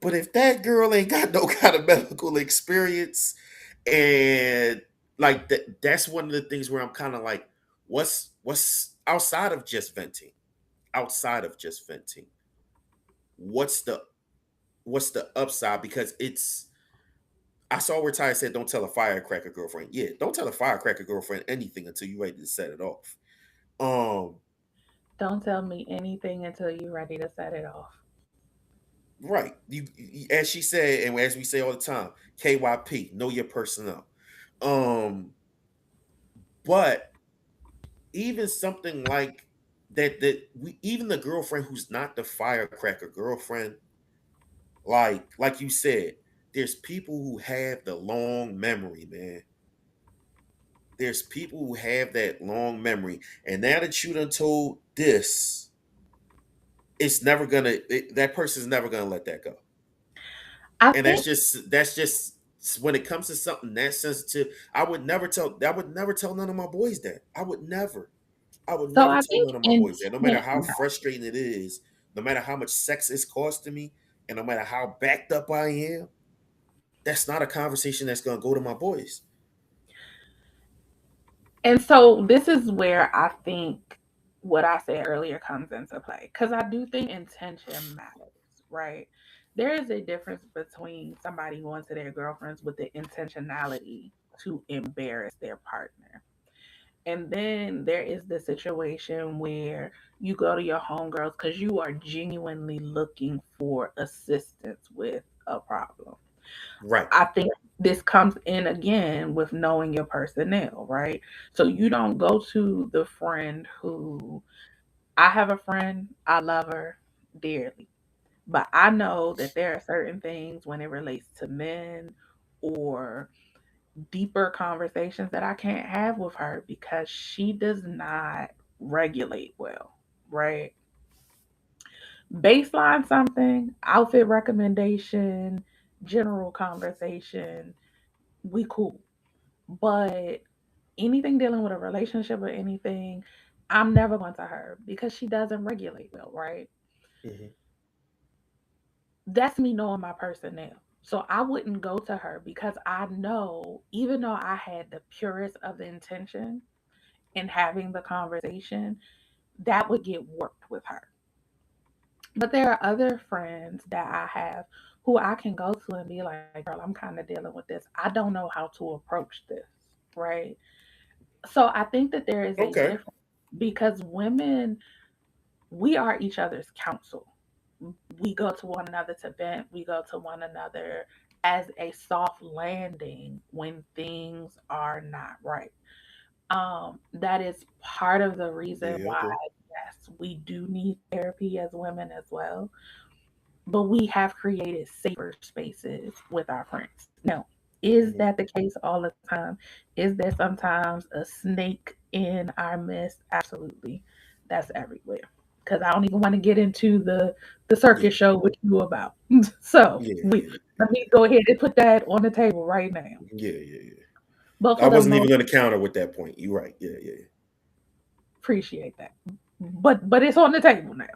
But if that girl ain't got no kind of medical experience, and like that's one of the things where I'm kind of like, what's outside of just venting? Outside of just venting, what's the what's the upside? Because it's I saw where Ty said, "Don't tell a firecracker girlfriend." Yeah, don't tell a firecracker girlfriend anything until you're ready to set it off. Um, Don't tell me anything until you're ready to set it off. right. As she said, and as we say all the time, KYP, know your personnel. Um, but even something like that we even the girlfriend who's not the firecracker girlfriend, like you said, there's people who have the long memory, man. There's people who have that long memory, and now that you done told this, it's never gonna that person's never gonna let that go. I And think that's just when it comes to something that sensitive. I would never tell none of my boys that. I would so. never I tell think none of my boys that, no matter how intention. frustrating it is, no matter how much sex it's costing me, and no matter how backed up I am. That's not a conversation that's gonna go to my boys. And so this is where I think what I said earlier comes into play because I do think intention matters, right? There is a difference between somebody going to their girlfriends with the intentionality to embarrass their partner. And then there is the situation where you go to your homegirls because you are genuinely looking for assistance with a problem. Right. I think this comes in again with knowing your personnel, right? So you don't go to the friend who I have a friend, I love her dearly, but I know that there are certain things when it relates to men or deeper conversations that I can't have with her because she does not regulate well, right? Baseline something, outfit recommendation, general conversation, we cool. But anything dealing with a relationship or anything, I'm never going to her because she doesn't regulate well, right? Hmm. That's me knowing my personnel. So I wouldn't go to her because I know, even though I had the purest of intention in having the conversation, that would get warped with her. But there are other friends that I have who I can go to and be like, girl, I'm kind of dealing with this. I don't know how to approach this, right? So I think that there is a Okay. difference because women, we are each other's counsel. We go to one another to vent, we go to one another as a soft landing when things are not right. That is part of the reason Yeah, I why, agree. yes, we do need therapy as women as well, but we have created safer spaces with our friends. Now, is Hmm. that the case all the time? Is there sometimes a snake in our midst? Absolutely. That's everywhere. Because I don't even want to get into the circus Yeah, show with you about. So yeah, we yeah, let me go ahead and put that on the table right now. yeah, yeah, yeah. But I for the wasn't even most going to counter with that point. You're right. Yeah, yeah, appreciate that. But it's on the table now.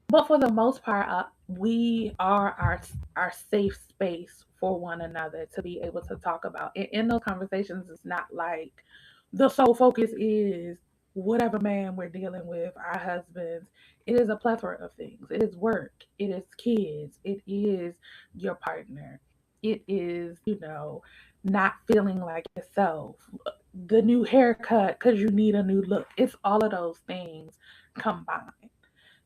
But for the most part, we are our safe space for one another to be able to talk about. In those conversations, it's not like the sole focus is whatever man we're dealing with, our husbands. It is a plethora of things. It is work. It is kids. It is your partner. It is, not feeling like yourself. The new haircut because you need a new look. It's all of those things combined.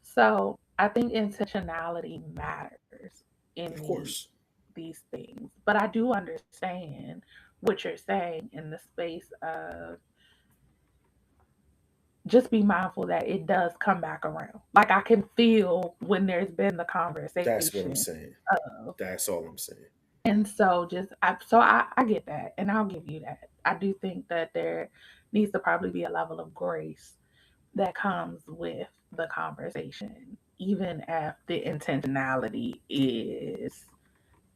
So I think intentionality matters in of course. these things. But I do understand what you're saying in the space of just be mindful that it does come back around. Like I can feel when there's been the That's what I'm conversation saying. of, That's all I'm saying. and so I get that, and I'll give you that. I do think that there needs to probably be a level of grace that comes with the conversation, even if the intentionality is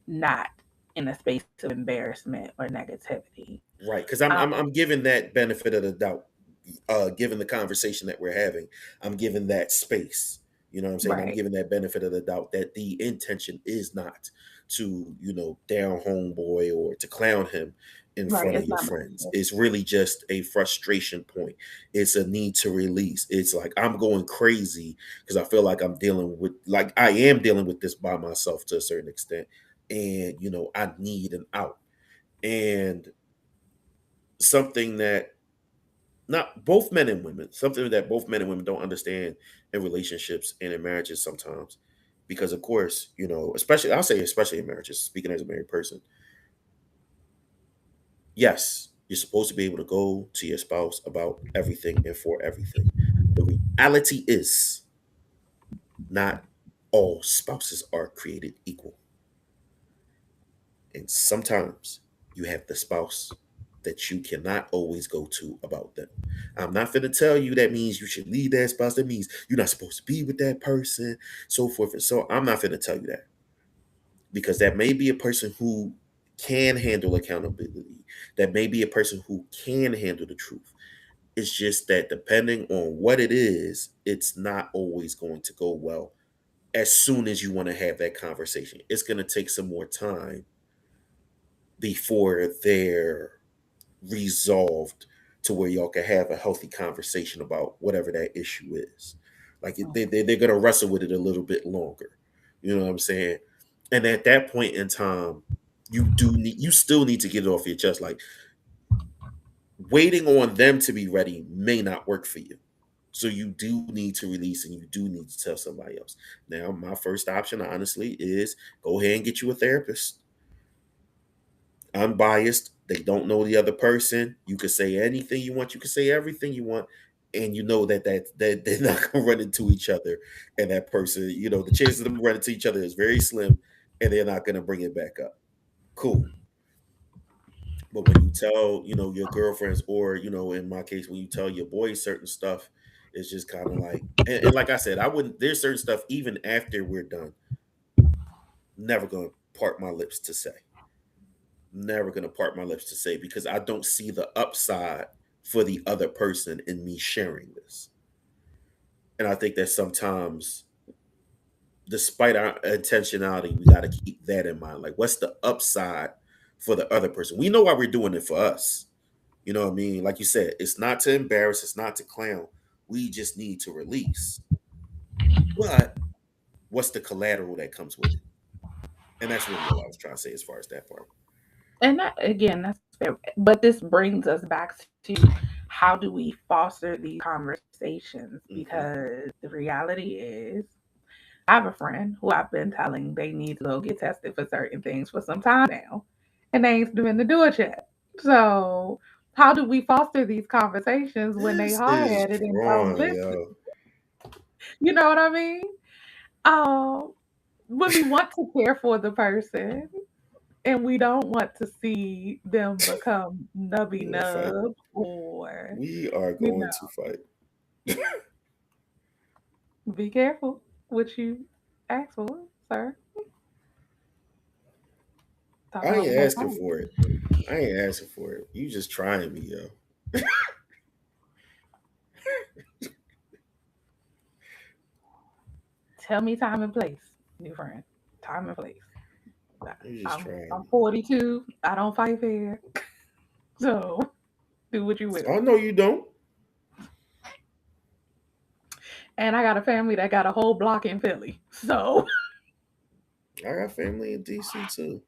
not in a space of embarrassment or negativity. Right, because I'm, Um, I'm I'm giving that benefit of the doubt. Given the conversation that we're having, I'm giving that space. You know what I'm saying? I'm right, giving that benefit of the doubt that the intention is not to, down homeboy or to clown him in right. front of It's your not friends. malicious. It's really just a frustration point. It's a need to release. It's like I'm going crazy because I feel like I am dealing with this by myself to a certain extent. And, I need an out. And something that not both men and women, something that both men and women don't understand in relationships and in marriages sometimes. Because of course, especially I'll say especially in marriages, speaking as a married person, yes, you're supposed to be able to go to your spouse about everything and for everything. The reality is not all spouses are created equal. And sometimes you have the spouse that you cannot always go to about them. I'm not going to tell you that means you should leave that spouse. That means you're not supposed to be with that person, so forth and so on. I'm not going to tell you that because that may be a person who can handle accountability. That may be a person who can handle the truth. It's just that depending on what it is, it's not always going to go well as soon as you want to have that conversation. It's going to take some more time before they're resolved to where y'all can have a healthy conversation about whatever that issue is. Like they're going to wrestle with it a little bit longer. You know what I'm saying? And at that point in time, you still need to get it off your chest. Like waiting on them to be ready may not work for you. So you do need to release and you do need to tell somebody else. Now, my first option, honestly, is go ahead and get you a therapist, unbiased. They don't know the other person. You can say anything you want. You can say everything you want, and you know that they're not gonna run into each other. And that person, the chances of them running into each other is very slim, and they're not gonna bring it back up. Cool. But when you tell, your girlfriends, or in my case, when you tell your boys certain stuff, it's just kind of like, and like I said, I wouldn't. There's certain stuff even after we're done, never gonna part my lips to say. Never gonna part my lips to say because I don't see the upside for the other person in me sharing this. And I think that sometimes, despite our intentionality, we got to keep that in mind. Like, what's the upside for the other person? We know why we're doing it for us. You know what I mean? Like you said, it's not to embarrass, it's not to clown. We just need to release. But what's the collateral that comes with it? And that's really all I was trying to say as far as that part. And that, again, that's fair. But this brings us back to how do we foster these conversations? Hmm. Because the reality is, I have a friend who I've been telling they need to go get tested for certain things for some time now, and they ain't doing the do it yet. So, how do we foster these conversations when they This hard is headed and don't drawing, listen? yo. You know what I mean? Um, when we want to care for the person, and we don't want to see them become nubby We're gonna fight. nub or, We are you going to fight. know, be careful what you ask for, sir. Talk I about ain't more asking fight. for it. I ain't asking for it. You just trying me, yo. Tell me time and place, new friend. Time and place. You just I'm trying me. 42. I don't fight fair. So do what you will. Oh no, you don't. And I got a family that got a whole block in Philly. So I got family in DC too.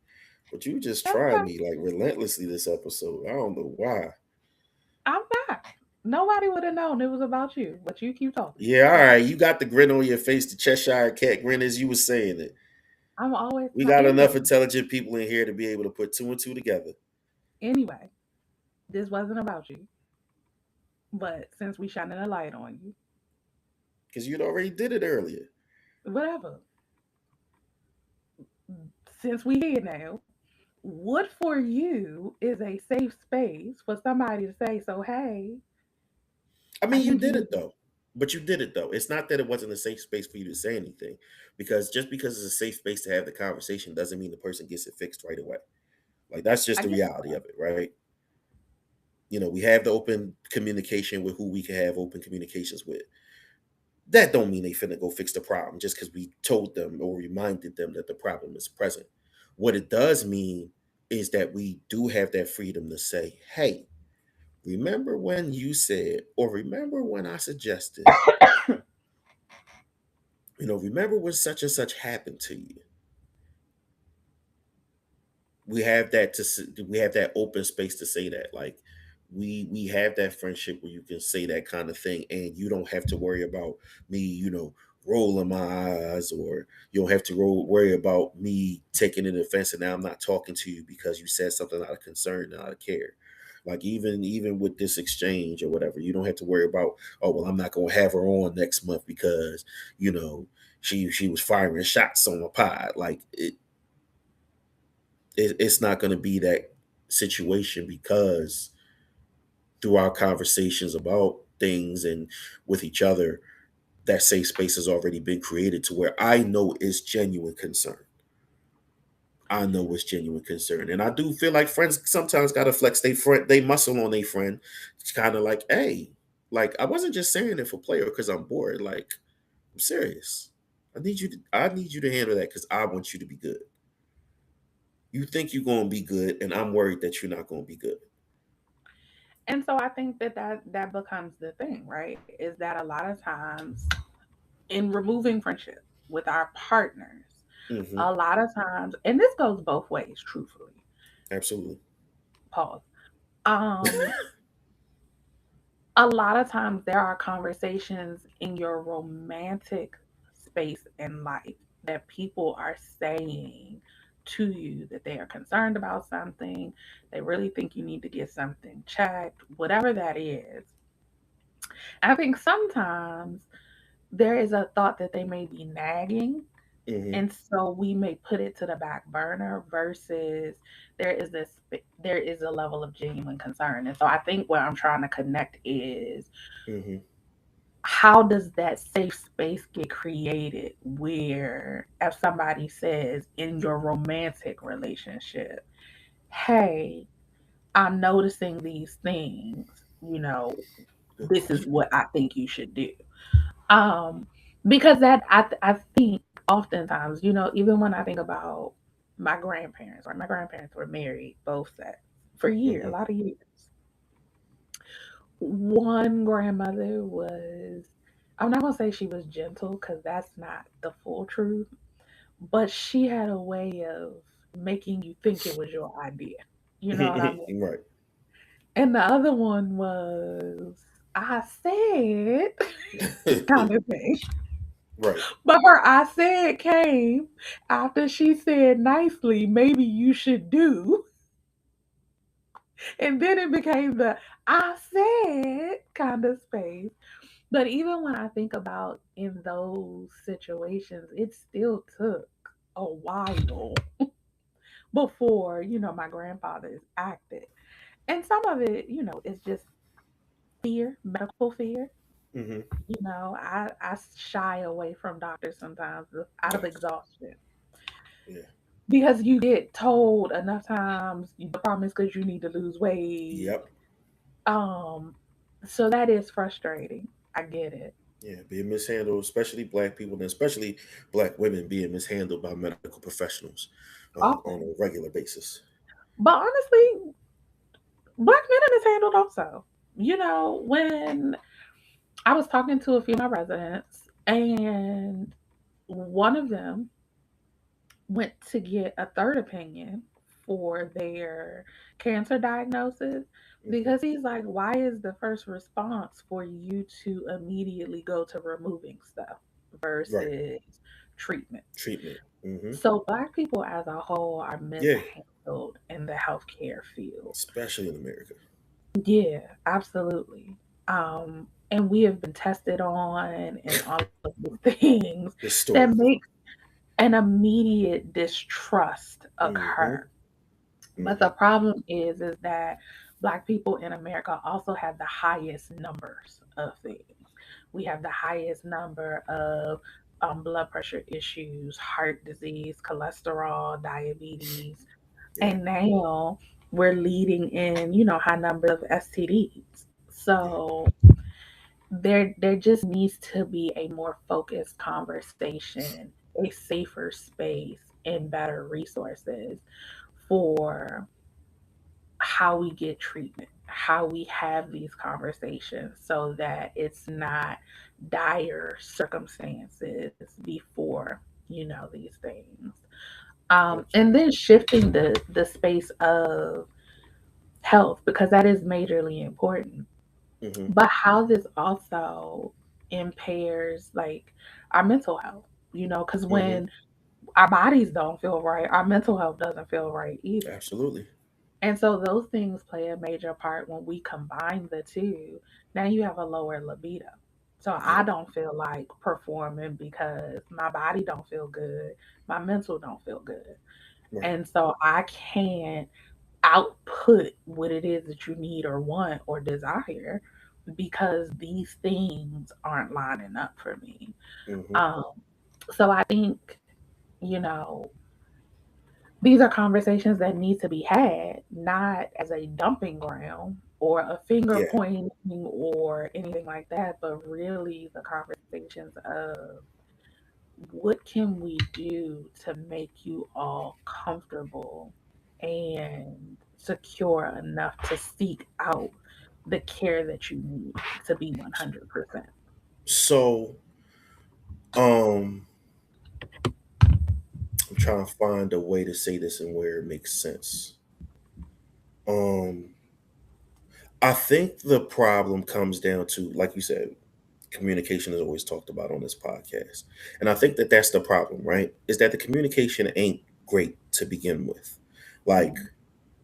But you just tried okay, me like relentlessly this episode. I don't know why. I'm not. Nobody would have known it was about you, but you keep talking. Yeah, all So right. You got the grin on your face, the Cheshire cat grin, as you was saying it. I'm always We got enough anyway. intelligent people in here to be able to put two and two together. Anyway, this wasn't about you, but since we shining a light on you, Because you'd already did it earlier. whatever. Since we here now, what for you is a safe space for somebody to say, so hey, I I mean, you think you did need it though. But you did it though. It's not that it wasn't a safe space for you to say anything. Because just because it's a safe space to have the conversation doesn't mean the person gets it fixed right away. Like that's just I the get reality of it, right? We have the open communication with who we can have open communications with. That don't mean they finna go fix the problem just because we told them or reminded them that the problem is present. What it does mean is that we do have that freedom to say, hey, remember when you said, or remember when I suggested, remember when such and such happened to you. We have that open space to say that. Like we have that friendship where you can say that kind of thing and you don't have to worry about me, rolling my eyes, or you don't have to worry about me taking an offense and now I'm not talking to you because you said something out of concern and out of care. Like even with this exchange or whatever, you don't have to worry about, oh well, I'm not gonna have her on next month because you know she was firing shots on my pod. Like it's not going to be that situation because through our conversations about things and with each other, that safe space has already been created to where I know it's genuine concern. I know it's genuine concern. And I do feel like friends sometimes gotta flex they muscle on a friend. It's kind of like, hey, like I wasn't just saying it for player because I'm bored. Like, I'm serious. I need you to handle that because I want you to be good. You think you're gonna be good, and I'm worried that you're not gonna be good. And so I think that becomes the thing, right? Is that a lot of times in removing friendship with our partners, Hmm. a lot of times, and this goes both ways, truthfully. Absolutely. Pause. Um, a lot of times there are conversations in your romantic space in life that people are saying to you that they are concerned about something, they really think you need to get something checked, whatever that is. I think sometimes there is a thought that they may be nagging, Hmm. and so we may put it to the back burner versus there is a level of genuine concern. And so I think what I'm trying to connect is Hmm. how does that safe space get created where if somebody says in your romantic relationship, hey, I'm noticing these things, you know, Good this is question. what I think you should do. Um, because I think oftentimes, even when I think about my grandparents, right? My grandparents were married, both sets, for years, a Hmm. lot of years. One grandmother was, I'm not gonna say she was gentle because that's not the full truth, but she had a way of making you think it was your idea. You know what I mean? Right. And the other one was, I said, kind of thing. Right. But her I said came after she said nicely, maybe you should do. And then it became the I said kind of space. But even when I think about in those situations, it still took a while before, my grandfathers acted. And some of it, is just fear, medical fear. Hmm. I shy away from doctors sometimes out of Yes. exhaustion Yeah. because you get told enough times the problem is because you need to lose weight. Yep. Um, so that is frustrating. I get it. Yeah. Being mishandled, especially black people, and especially black women being mishandled by medical professionals on Often. a regular basis. But honestly, black men are mishandled also. When I was talking to a few of my residents, and one of them went to get a third opinion for their cancer diagnosis Hmm. because he's like, why is the first response for you to immediately go to removing stuff Right. versus treatment? Treatment. Hmm. So, Black people as a whole are Yeah. mishandled in the healthcare field. Especially in America. Yeah, absolutely. And we have been tested on and all of the things that Historically. make an immediate distrust Hmm. occur. But the Hmm. problem is that Black people in America also have the highest numbers of things. We have the highest number of blood pressure issues, heart disease, cholesterol, diabetes, Yeah. and now we're leading in, high numbers of STDs. Yeah. So there just needs to be a more focused conversation, a safer space, and better resources for how we get treatment, how we have these conversations so that it's not dire circumstances before, these things. And Absolutely. then shifting the space of health because that is majorly important. Hmm. But how this also impairs like our mental health, because Hmm. when our bodies don't feel right, our mental health doesn't feel right either. Absolutely. And so those things play a major part when we combine the two. Now you have a lower libido. So I Yep. don't feel like performing because my body don't feel good, my mental don't feel good. Right. And so I can't output what it is that you need or want or desire because these things aren't lining up for me. Hmm. Um, so I think, you know, these are conversations that need to be had, not as a dumping ground or a finger Yeah. pointing or anything like that, but really the conversations of what can we do to make you all comfortable and secure enough to seek out the care that you need to be 100%. So, um, I'm trying to find a way to say this and where it makes sense. Um, I think the problem comes down to, like you said, communication is always talked about on this podcast, and I think that that's the problem, right? Is that the communication ain't great to begin with. Like,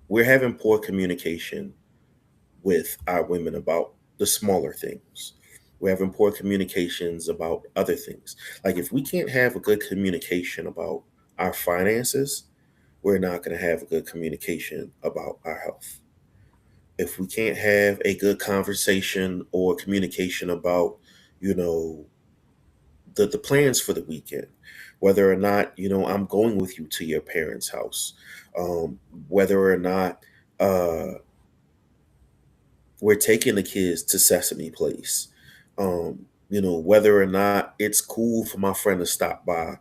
we're having poor communication with our women about the smaller things. We're having poor communications about other things. Like, if we can't have a good communication about our finances, we're not going to have a good communication about our health. If we can't have a good conversation or communication about, you know, the plans for the weekend, whether or not, I'm going with you to your parents' house, um, whether or not we're taking the kids to Sesame Place, whether or not it's cool for my friend to stop by,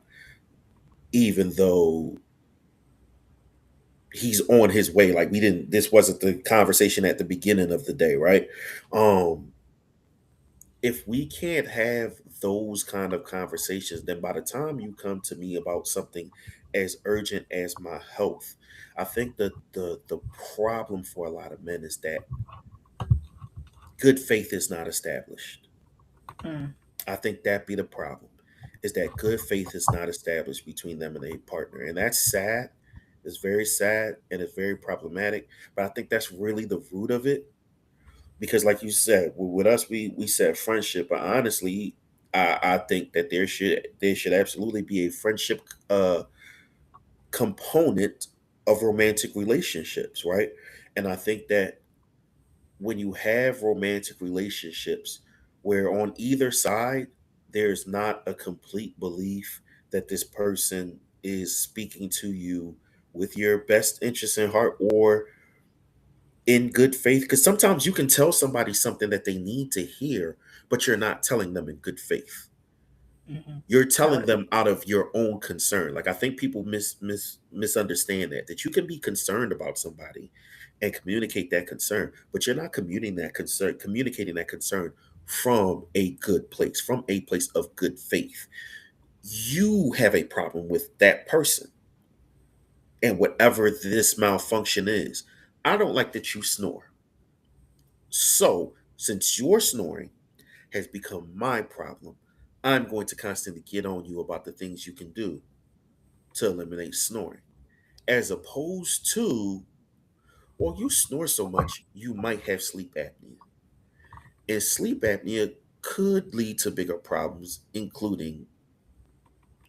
even though he's on his way. Like, this wasn't the conversation at the beginning of the day, right? Um, if we can't have those kind of conversations, then by the time you come to me about something as urgent as my health, I think that the problem for a lot of men is that good faith is not established. Mm. I think that be the problem, is that good faith is not established between them and a partner. And that's sad. It's very sad and it's very problematic. But I think that's really the root of it. Because like you said, with us, we said friendship, but honestly, I think that there should absolutely be a friendship component of romantic relationships, right? And I think that when you have romantic relationships where on either side there's not a complete belief that this person is speaking to you with your best interest in heart or in good faith, because sometimes you can tell somebody something that they need to hear, but you're not telling them in good faith. Hmm. You're Oh, telling them out of your own concern. Like I think people misunderstand that you can be concerned about somebody and communicate that concern, but you're not communicating that concern from a good place, from a place of good faith. You have a problem with that person and whatever this malfunction is. I don't like that you snore. So, since your snoring has become my problem, I'm going to constantly get on you about the things you can do to eliminate snoring. As opposed to, well, you snore so much, you might have sleep apnea. And sleep apnea could lead to bigger problems, including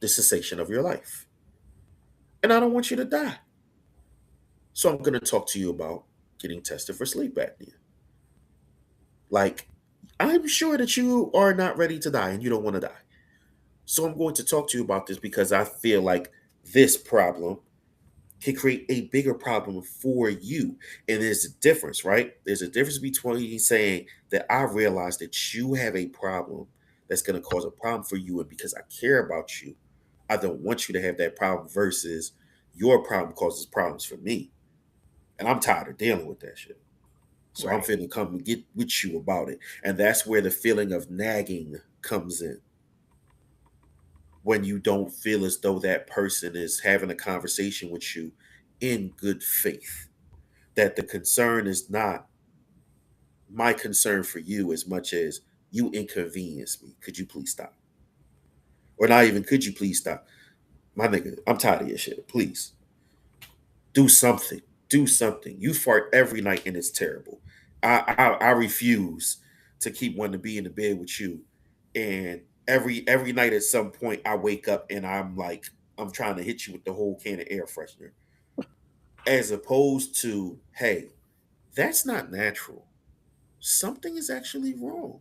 the cessation of your life. And I don't want you to die. So I'm going to talk to you about getting tested for sleep apnea. Like, I'm sure that you are not ready to die and you don't want to die. So I'm going to talk to you about this because I feel like this problem can create a bigger problem for you. And there's a difference, right? There's a difference between saying that I realize that you have a problem that's going to cause a problem for you. And because I care about you, I don't want you to have that problem versus your problem causes problems for me. And I'm tired of dealing with that shit. So I'm right. finna come and get with you about it. And that's where the feeling of nagging comes in. When you don't feel as though that person is having a conversation with you in good faith. That the concern is not my concern for you as much as you inconvenience me. Could you please stop? Or not even could you please stop? My nigga, I'm tired of your shit. Please do something. Do something. You fart every night and it's terrible. I refuse to keep wanting to be in the bed with you. And every night at some point I wake up and I'm like, I'm trying to hit you with the whole can of air freshener. As opposed to, hey, that's not natural. Something is actually wrong.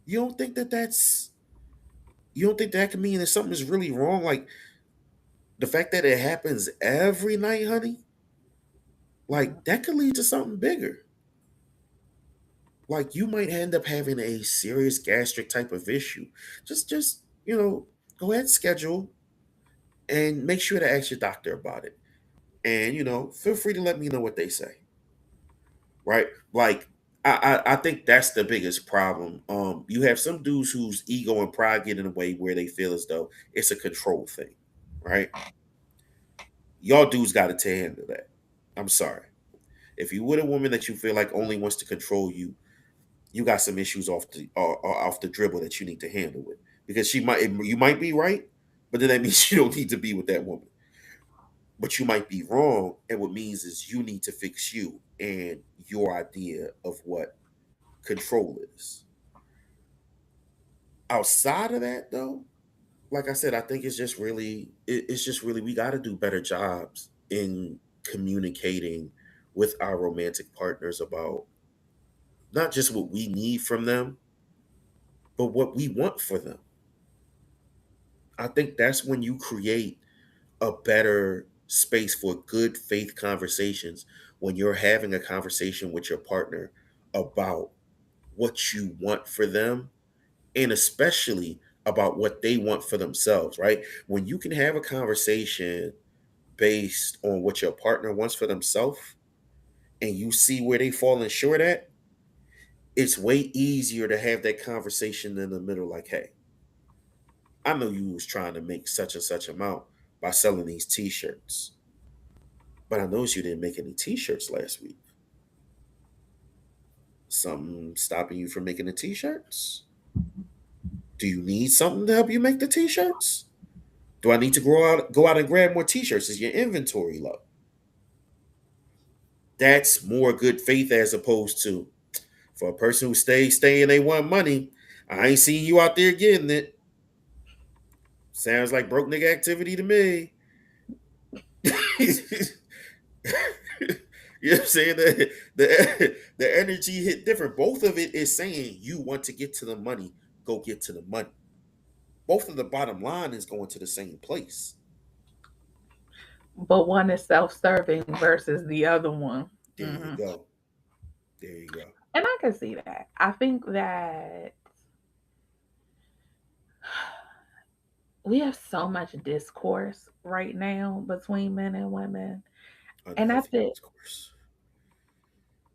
You don't think that that's you don't think that can mean that something is really wrong? Like the fact that it happens every night, honey, like that could lead to something bigger. Like you might end up having a serious gastric type of issue. Just go ahead, schedule and make sure to ask your doctor about it. And feel free to let me know what they say. Right? Like I think that's the biggest problem. You have some dudes whose ego and pride get in the way where they feel as though it's a control thing, right? Y'all dudes got to handle that. I'm sorry. If you with a woman that you feel like only wants to control you, you got some issues off the dribble that you need to handle with because you might be right, but then that means you don't need to be with that woman. But you might be wrong, and what means is you need to fix you and your idea of what control is. Outside of that, though, like I said, I think it's just really we got to do better jobs in communicating with our romantic partners about not just what we need from them, but what we want for them. I think that's when you create a better space for good faith conversations when you're having a conversation with your partner about what you want for them and especially about what they want for themselves, right? When you can have a conversation based on what your partner wants for themselves and you see where they falling short at, it's way easier to have that conversation in the middle like, hey, I know you was trying to make such and such amount by selling these t-shirts. But I noticed you didn't make any t-shirts last week. Something stopping you from making the t-shirts? Do you need something to help you make the t-shirts? Do I need to go out and grab more t-shirts? Is your inventory low? That's more good faith as opposed to for a person who staying, they want money. I ain't seeing you out there getting it. Sounds like broke nigga activity to me. You know what I'm saying? The energy hit different. Both of it is saying you want to get to the money, go get to the money. Both of the bottom line is going to the same place. But one is self-serving versus the other one. There you Hmm. go. There you go. And I can see that. I think that we have so much discourse right now between men and women. And Unhealthy discourse.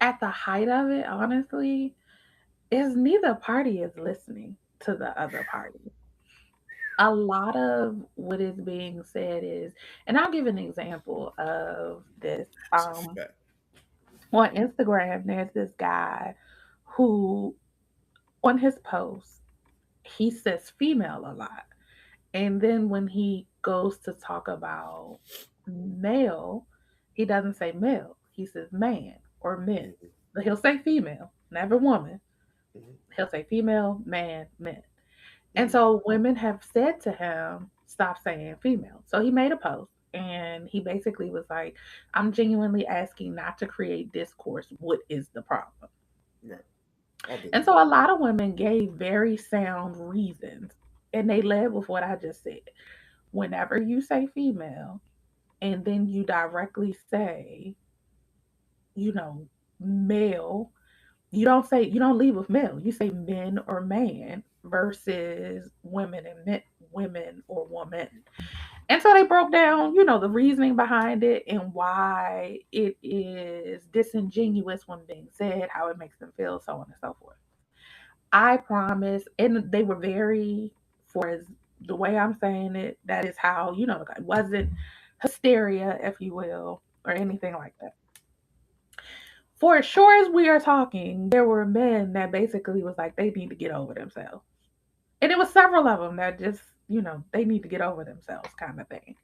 at the height of it, honestly, is neither party is listening to the other party. A lot of what is being said is, and I'll give an example of this. It's a Um, fact. on Instagram, there's this guy who, on his post, he says female a lot. And then when he goes to talk about male, he doesn't say male. He says man or men. Hmm. But he'll say female, never woman. Hmm. He'll say female, man, men. And Hmm. so women have said to him, stop saying female. So he made a post and he basically was like, I'm genuinely asking not to create discourse. What is the problem? Right. I And believe so it. a lot of women gave very sound reasons. And they led with what I just said. Whenever you say female and then you directly say, you know, male, you don't leave with male. You say men or man versus women and men, women or woman. And so they broke down, the reasoning behind it and why it is disingenuous when being said, how it makes them feel, so on and so forth. I promise, and they were very, for as the way I'm saying it, that is how, it wasn't hysteria, if you will, or anything like that. For as sure as we are talking, there were men that basically was like, they need to get over themselves. And it was several of them that just, they need to get over themselves kind of thing.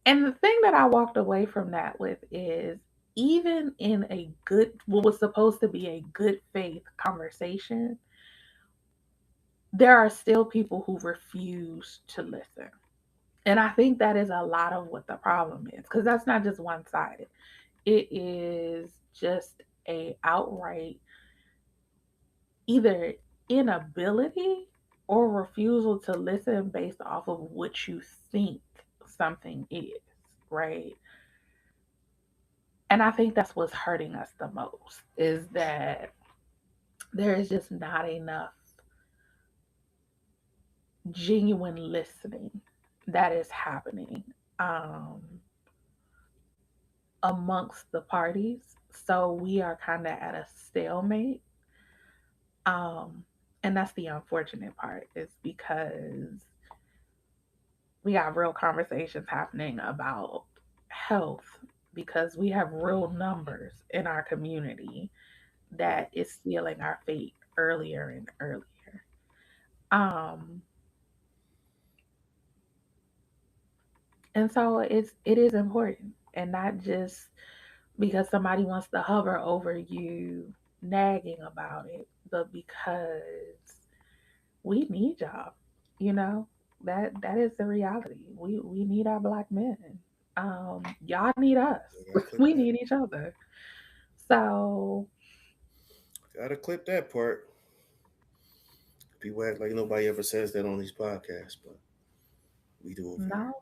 And the thing that I walked away from that with is even in what was supposed to be a good faith conversation, there are still people who refuse to listen. And I think that is a lot of what the problem is because that's not just one sided. It is just a outright either inability or refusal to listen based off of what you think something is, right? And I think that's what's hurting us the most is that there is just not enough genuine listening that is happening um, amongst the parties. So we are kind of at a stalemate. Um, and that's the unfortunate part is because we got real conversations happening about health because we have real numbers in our community Right. that is sealing our fate earlier and earlier. Um, and so it is important, and not just because somebody wants to hover over you, nagging about it, but because we need y'all. You know that is the reality. We need our black men. Y'all need us. I gotta clip We that. need each other. So Gotta clip that part. People act like nobody ever says that on these podcasts, but we do over here. no,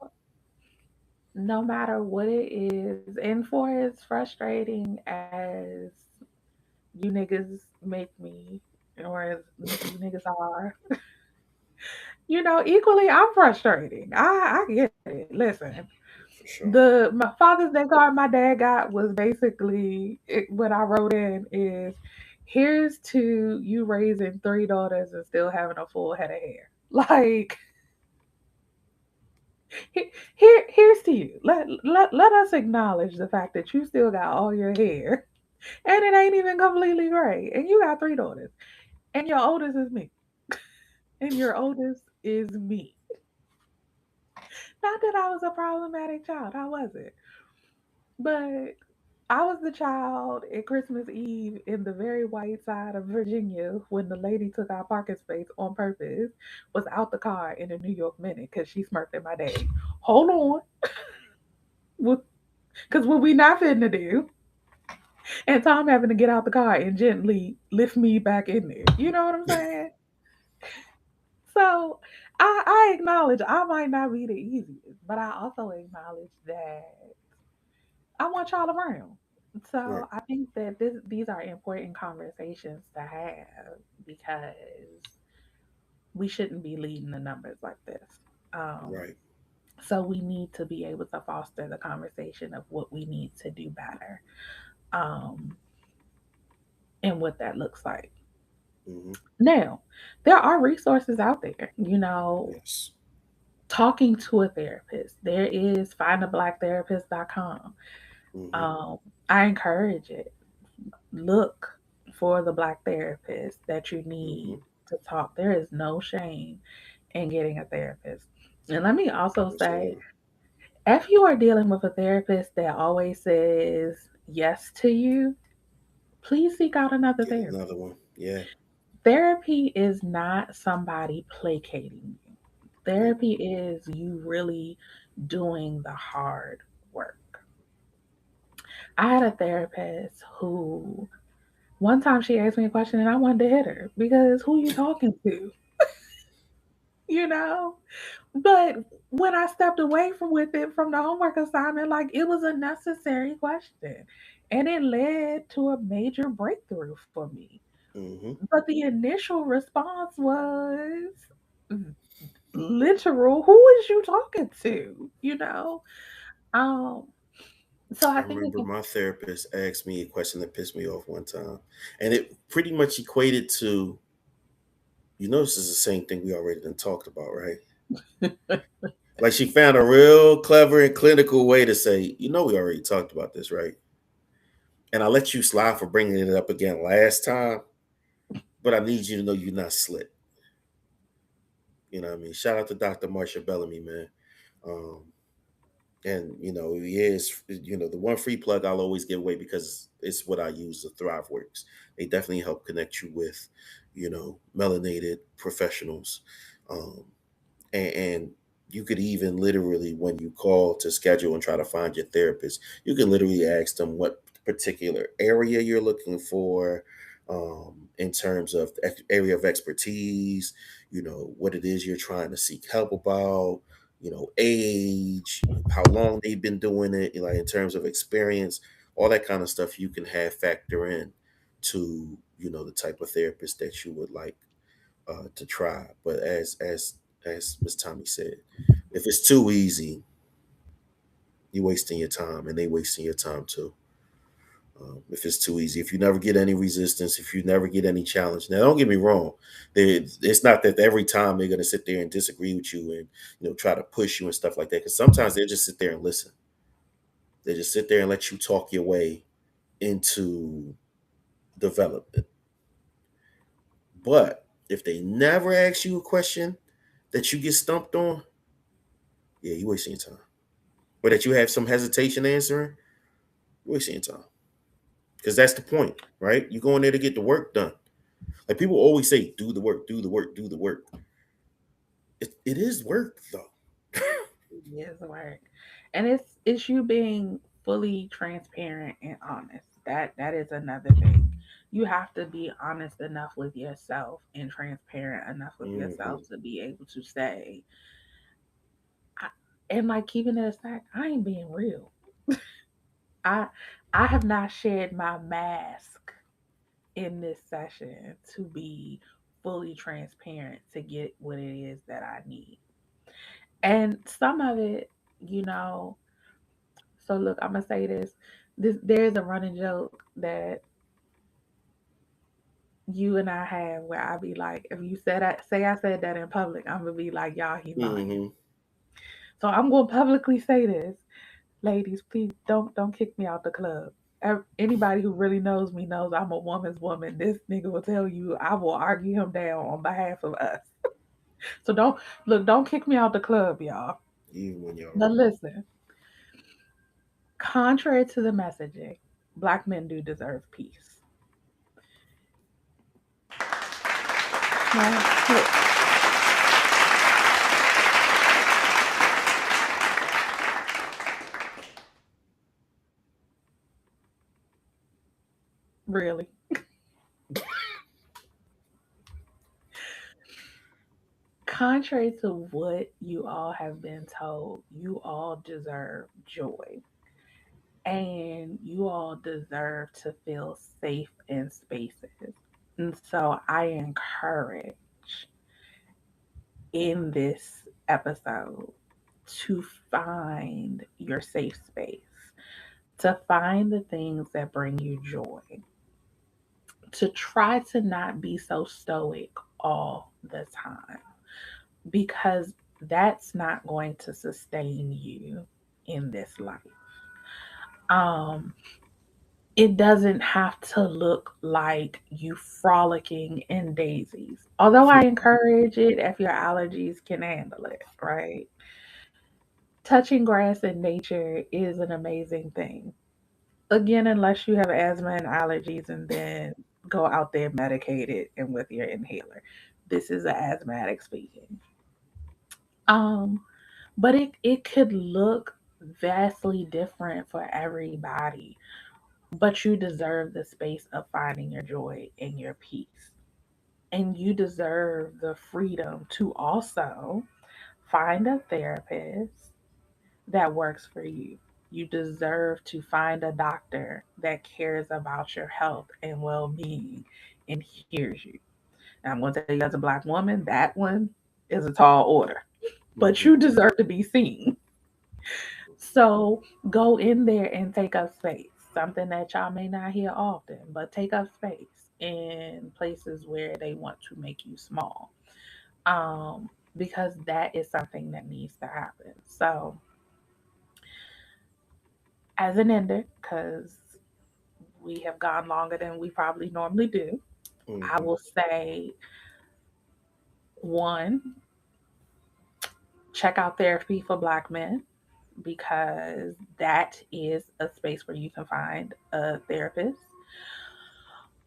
no matter what it is, and for as frustrating as you niggas make me, or as you niggas are, equally I'm frustrating. I get it. Listen, For sure. the my Father's Day card my dad got was basically what I wrote in is, here's to you raising three daughters and still having a full head of hair. Like here's to you. Let us acknowledge the fact that you still got all your hair and it ain't even completely gray, and you got three daughters, and your oldest is me, and your oldest is me. Not that I was a problematic child, I wasn't, but I was the child at Christmas Eve in the very white side of Virginia when the lady took our parking space on purpose, was out the car in a New York Minute because she smirked at my dad. Hold on, because what we not finna do? And Tom having to get out the car and gently lift me back in there. You know what I'm saying? So I acknowledge I might not be the easiest, but I also acknowledge that I want y'all around. Right. So I think that these are important conversations to have because we shouldn't be leading the numbers like this. Um, Right. so we need to be able to foster the conversation of what we need to do better, um, and what that looks like. Hmm. Now, there are resources out there. Yes. Talking to a therapist. There is findablacktherapist.com. Hmm. Um, I encourage it. Look for the black therapist that you need Hmm. to talk. There is no shame in getting a therapist. And let me also say, Absolutely. if you are dealing with a therapist that always says yes to you, please seek out another Get therapist. another one. Yeah. Therapy is not somebody placating you. Nope. Therapy is you really doing the hard work. I had a therapist who one time she asked me a question and I wanted to hit her because who you talking to? You know? But when I stepped away from with it from the homework assignment, like it was a necessary question. And it led to a major breakthrough for me. Hmm. But the initial response was literal, who is you talking to? Um, so I I think remember my therapist asked me a question that pissed me off one time, and it pretty much equated to, this is the same thing we already done talked about, right? Like she found a real clever and clinical way to say, we already talked about this, right? And I let you slide for bringing it up again last time, but I need you to know you're not slick. You know what I mean? Shout out to Dr. Marsha Bellamy, man. Um, and he is, the one free plug I'll always give away because it's what I use, the ThriveWorks. They definitely help connect you with, melanated professionals. Um, and you could even literally, when you call to schedule and try to find your therapist, you can literally ask them what particular area you're looking for, in terms of area of expertise, what it is you're trying to seek help about, age, how long they've been doing it, like in terms of experience, all that kind of stuff you can have factor in to, the type of therapist that you would like to try. But as Miss Tommy said, if it's too easy, you're wasting your time, and they wasting your time too. If it's too easy, if you never get any resistance, if you never get any challenge. Now, don't get me wrong. It's not that every time they're going to sit there and disagree with you and try to push you and stuff like that. Because sometimes they just sit there and listen. They just sit there and let you talk your way into development. But if they never ask you a question that you get stumped on, yeah, you wasting your time. Or that you have some hesitation answering, you're wasting your time. Because that's the point, right? You go in there to get the work done. Like people always say, do the work, do the work, do the work. It is work though. yes, work. And it's you being fully transparent and honest. That is another thing. You have to be honest enough with yourself and transparent enough with Hmm. yourself to be able to say, I, and like keeping it a stack, I ain't being real. I I have not shared my mask in this session to be fully transparent to get what it is that I need. And some of it, you know, so look, I'm gonna say this. There's a running joke that you and I have where I be like, if you said say I said that in public, I'm gonna be like, y'all, he lying. Hmm. So I'm gonna publicly say this, ladies, please don't kick me out the club. Anybody who really knows me knows I'm a woman's woman. This nigga will tell you I will argue him down on behalf of us. So don't kick me out the club, y'all. Even when you're But wrong. listen, contrary to the messaging, black men do deserve peace. Now, look, Really. Contrary to what you all have been told, you all deserve joy. And you all deserve to feel safe in spaces. And so I encourage in this episode to find your safe space, to find the things that bring you joy, to try to not be so stoic all the time because that's not going to sustain you in this life. Um, it doesn't have to look like you frolicking in daisies. Although I encourage it if your allergies can handle it, right? Touching grass in nature is an amazing thing. Again, unless you have asthma and allergies, and then go out there medicated and with your inhaler. This is an asthmatic speaking. Um, but it could look vastly different for everybody. But you deserve the space of finding your joy and your peace. And you deserve the freedom to also find a therapist that works for you. You deserve to find a doctor that cares about your health and well being and hears you. And I'm going to tell you, as a Black woman, that one is a tall order, but Mm-hmm. you deserve to be seen. So go in there and take up space. Something that y'all may not hear often, but take up space in places where they want to make you small. Um, because that is something that needs to happen. So, as an ender, because we have gone longer than we probably normally do, I Mm-hmm. will say one, check out therapy for Black men because that is a space where you can find a therapist.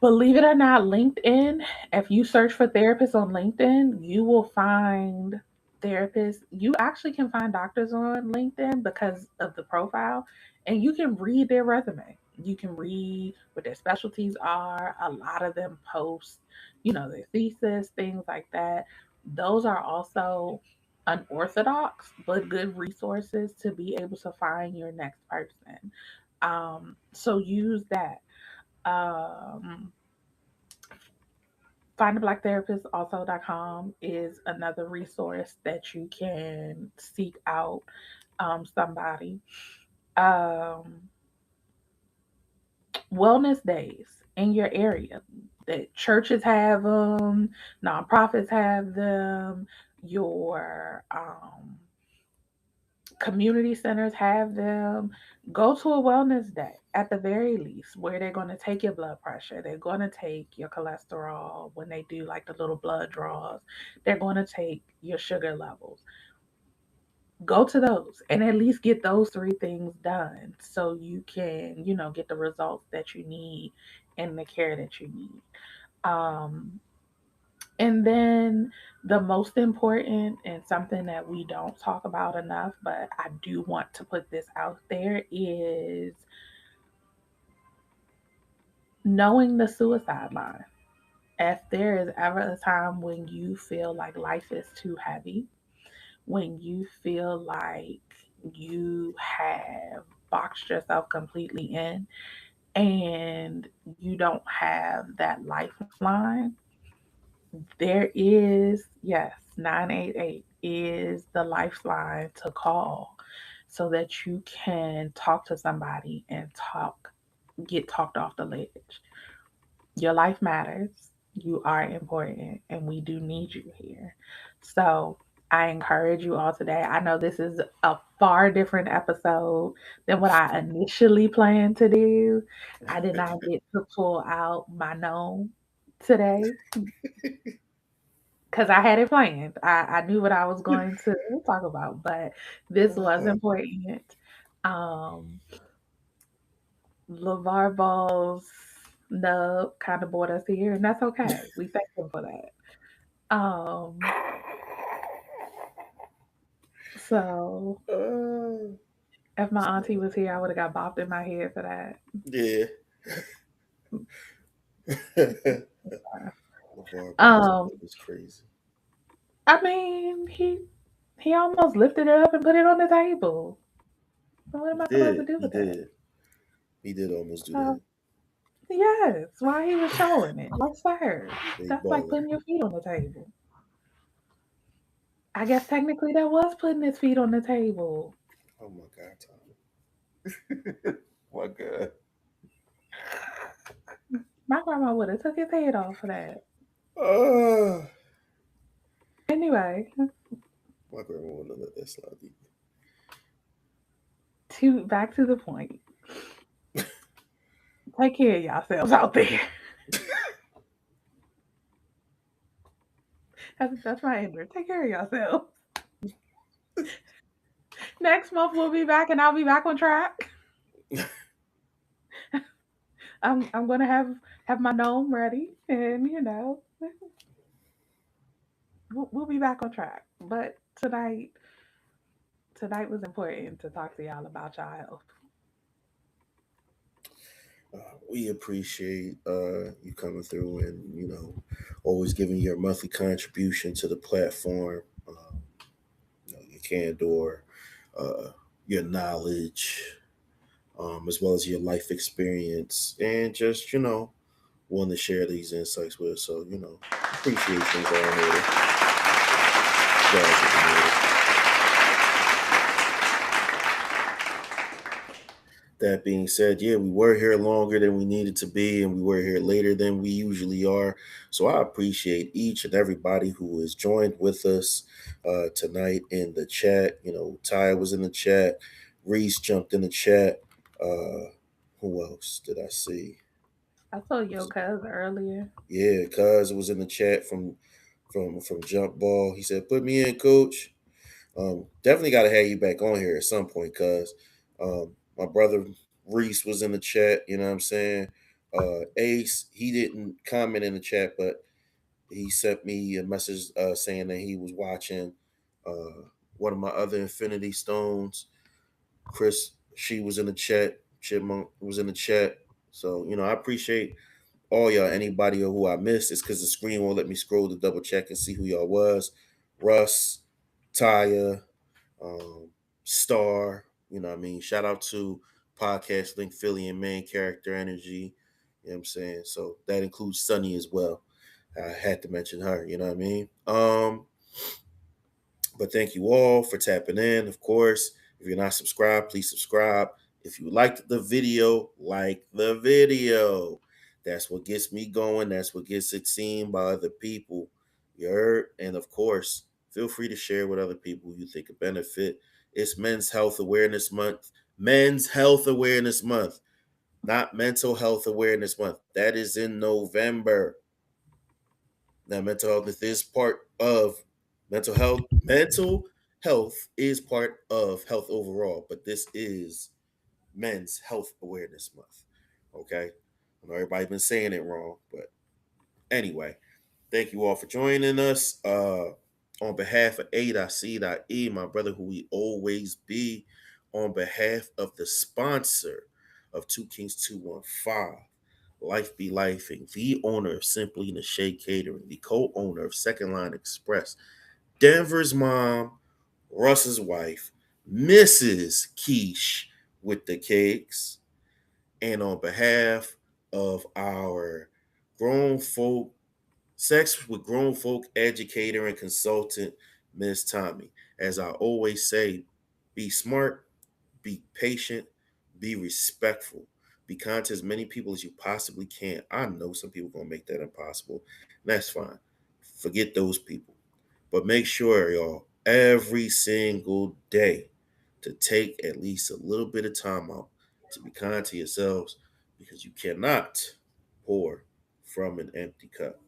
Believe it or not, LinkedIn, if you search for therapists on LinkedIn, you will find therapists. You actually can find doctors on LinkedIn because of the profile, and you can read their resume. You can read what their specialties are. A lot of them post, their thesis, things like that. Those are also unorthodox but good resources to be able to find your next person. So use that. Um, findablacktherapistalso.com is another resource that you can seek out somebody. Um, wellness days in your area. That churches have them, nonprofits have them, your community centers have them. Go to a wellness day at the very least where they're going to take your blood pressure. They're going to take your cholesterol when they do like the little blood draws. They're going to take your sugar levels. Go to those and at least get those three things done so you can, get the results that you need and the care that you need. Um, and then the most important and something that we don't talk about enough, but I do want to put this out there is knowing the suicide line. If there is ever a time when you feel like life is too heavy, when you feel like you have boxed yourself completely in and you don't have that lifeline, there is, yes, 988 is the lifeline to call so that you can talk to somebody and get talked off the ledge. Your life matters. You are important, and we do need you here. So I encourage you all today. I know this is a far different episode than what I initially planned to do. I did not get to pull out my gnome today because I had it planned. I knew what I was going to talk about, but this was important. Um, LeVar Ball's nub kind of brought us here, and that's okay. We thank him for that. So Uh, if my auntie was here, I would have got bopped in my head for that. yeah. LeVar Ball's Um, is crazy. I mean, he almost lifted it up and put it on the table. So what am I supposed to do He with that? did. He did almost do So that. yes, why he was showing it? Like, sir, Big that's like baller. putting your feet on the table. I guess technically that was putting his feet on the table. Oh my God, Tommy. My God. My grandma would have took his head off for that. Ah, Anyway, my grandma wouldn't let that slide either. to back to the point. Take care of yourselves out there. That's my ender. Take care of yourselves. Next month we'll be back and I'll be back on track. I'm gonna have my gnome ready and we'll be back on track. But tonight was important to talk to y'all about y'all health. We appreciate you coming through and always giving your monthly contribution to the platform. Your candor, uh, your knowledge, as well as your life experience, and just wanting to share these insights with us. So appreciations are in order. Guys, that being said, yeah, we were here longer than we needed to be, and we were here later than we usually are. So I appreciate each and everybody who has joined with us tonight in the chat. Ty was in the chat, Reese jumped in the chat. Who else did I see? I saw your cuz earlier. Yeah, Cuz was in the chat from Jump Ball. He said, "Put me in, Coach." Definitely got to have you back on here at some point, Cuz. My brother Reese was in the chat. You know what I'm saying? Ace, he didn't comment in the chat, but he sent me a message saying that he was watching one of my other Infinity Stones. Chris, she was in the chat. Chipmunk was in the chat. So I appreciate all y'all. Anybody who I missed, it's because the screen won't let me scroll to double check and see who y'all was. Russ, Taya, um, Star. What I mean? Shout out to Podcast Link Philly and Main Character Energy. You know what I'm saying? So that includes Sunny as well. I had to mention her. You know what I mean? But thank you all for tapping in. Of course, if you're not subscribed, please subscribe. If you liked the video, like the video. That's what gets me going. That's what gets it seen by other people. You heard? And of course, feel free to share with other people you think could benefit. It's Men's Health Awareness Month. Men's Health Awareness Month, not Mental Health Awareness Month. That is in November. Now, mental health is part of mental health. Mental health is part of health overall, but this is Men's Health Awareness Month. Okay, I know everybody's been saying it wrong, but anyway, thank you all for joining us. On behalf of A.C.E, my brother, who we always be, on behalf of the sponsor of Two Kings 215. Life Be Lifing, the owner of Simply Nashay Catering, the co-owner of Second Line Express, Denver's mom, Russ's wife, Mrs. Quiche with the cakes, and on behalf of our grown folk, sex with grown folk educator and consultant, Miss Tommy. As I always say, be smart, be patient, be respectful, be kind to as many people as you possibly can. I know some people gonna make that impossible. And that's fine. Forget those people. But make sure, y'all, every single day to take at least a little bit of time out to be kind to yourselves because you cannot pour from an empty cup.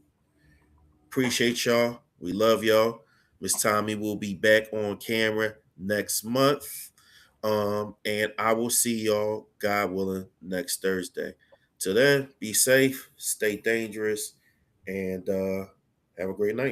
Appreciate y'all. We love y'all. Miss Tommy will be back on camera next month. And I will see y'all, God willing, next Thursday. Till then, be safe, stay dangerous, and have a great night.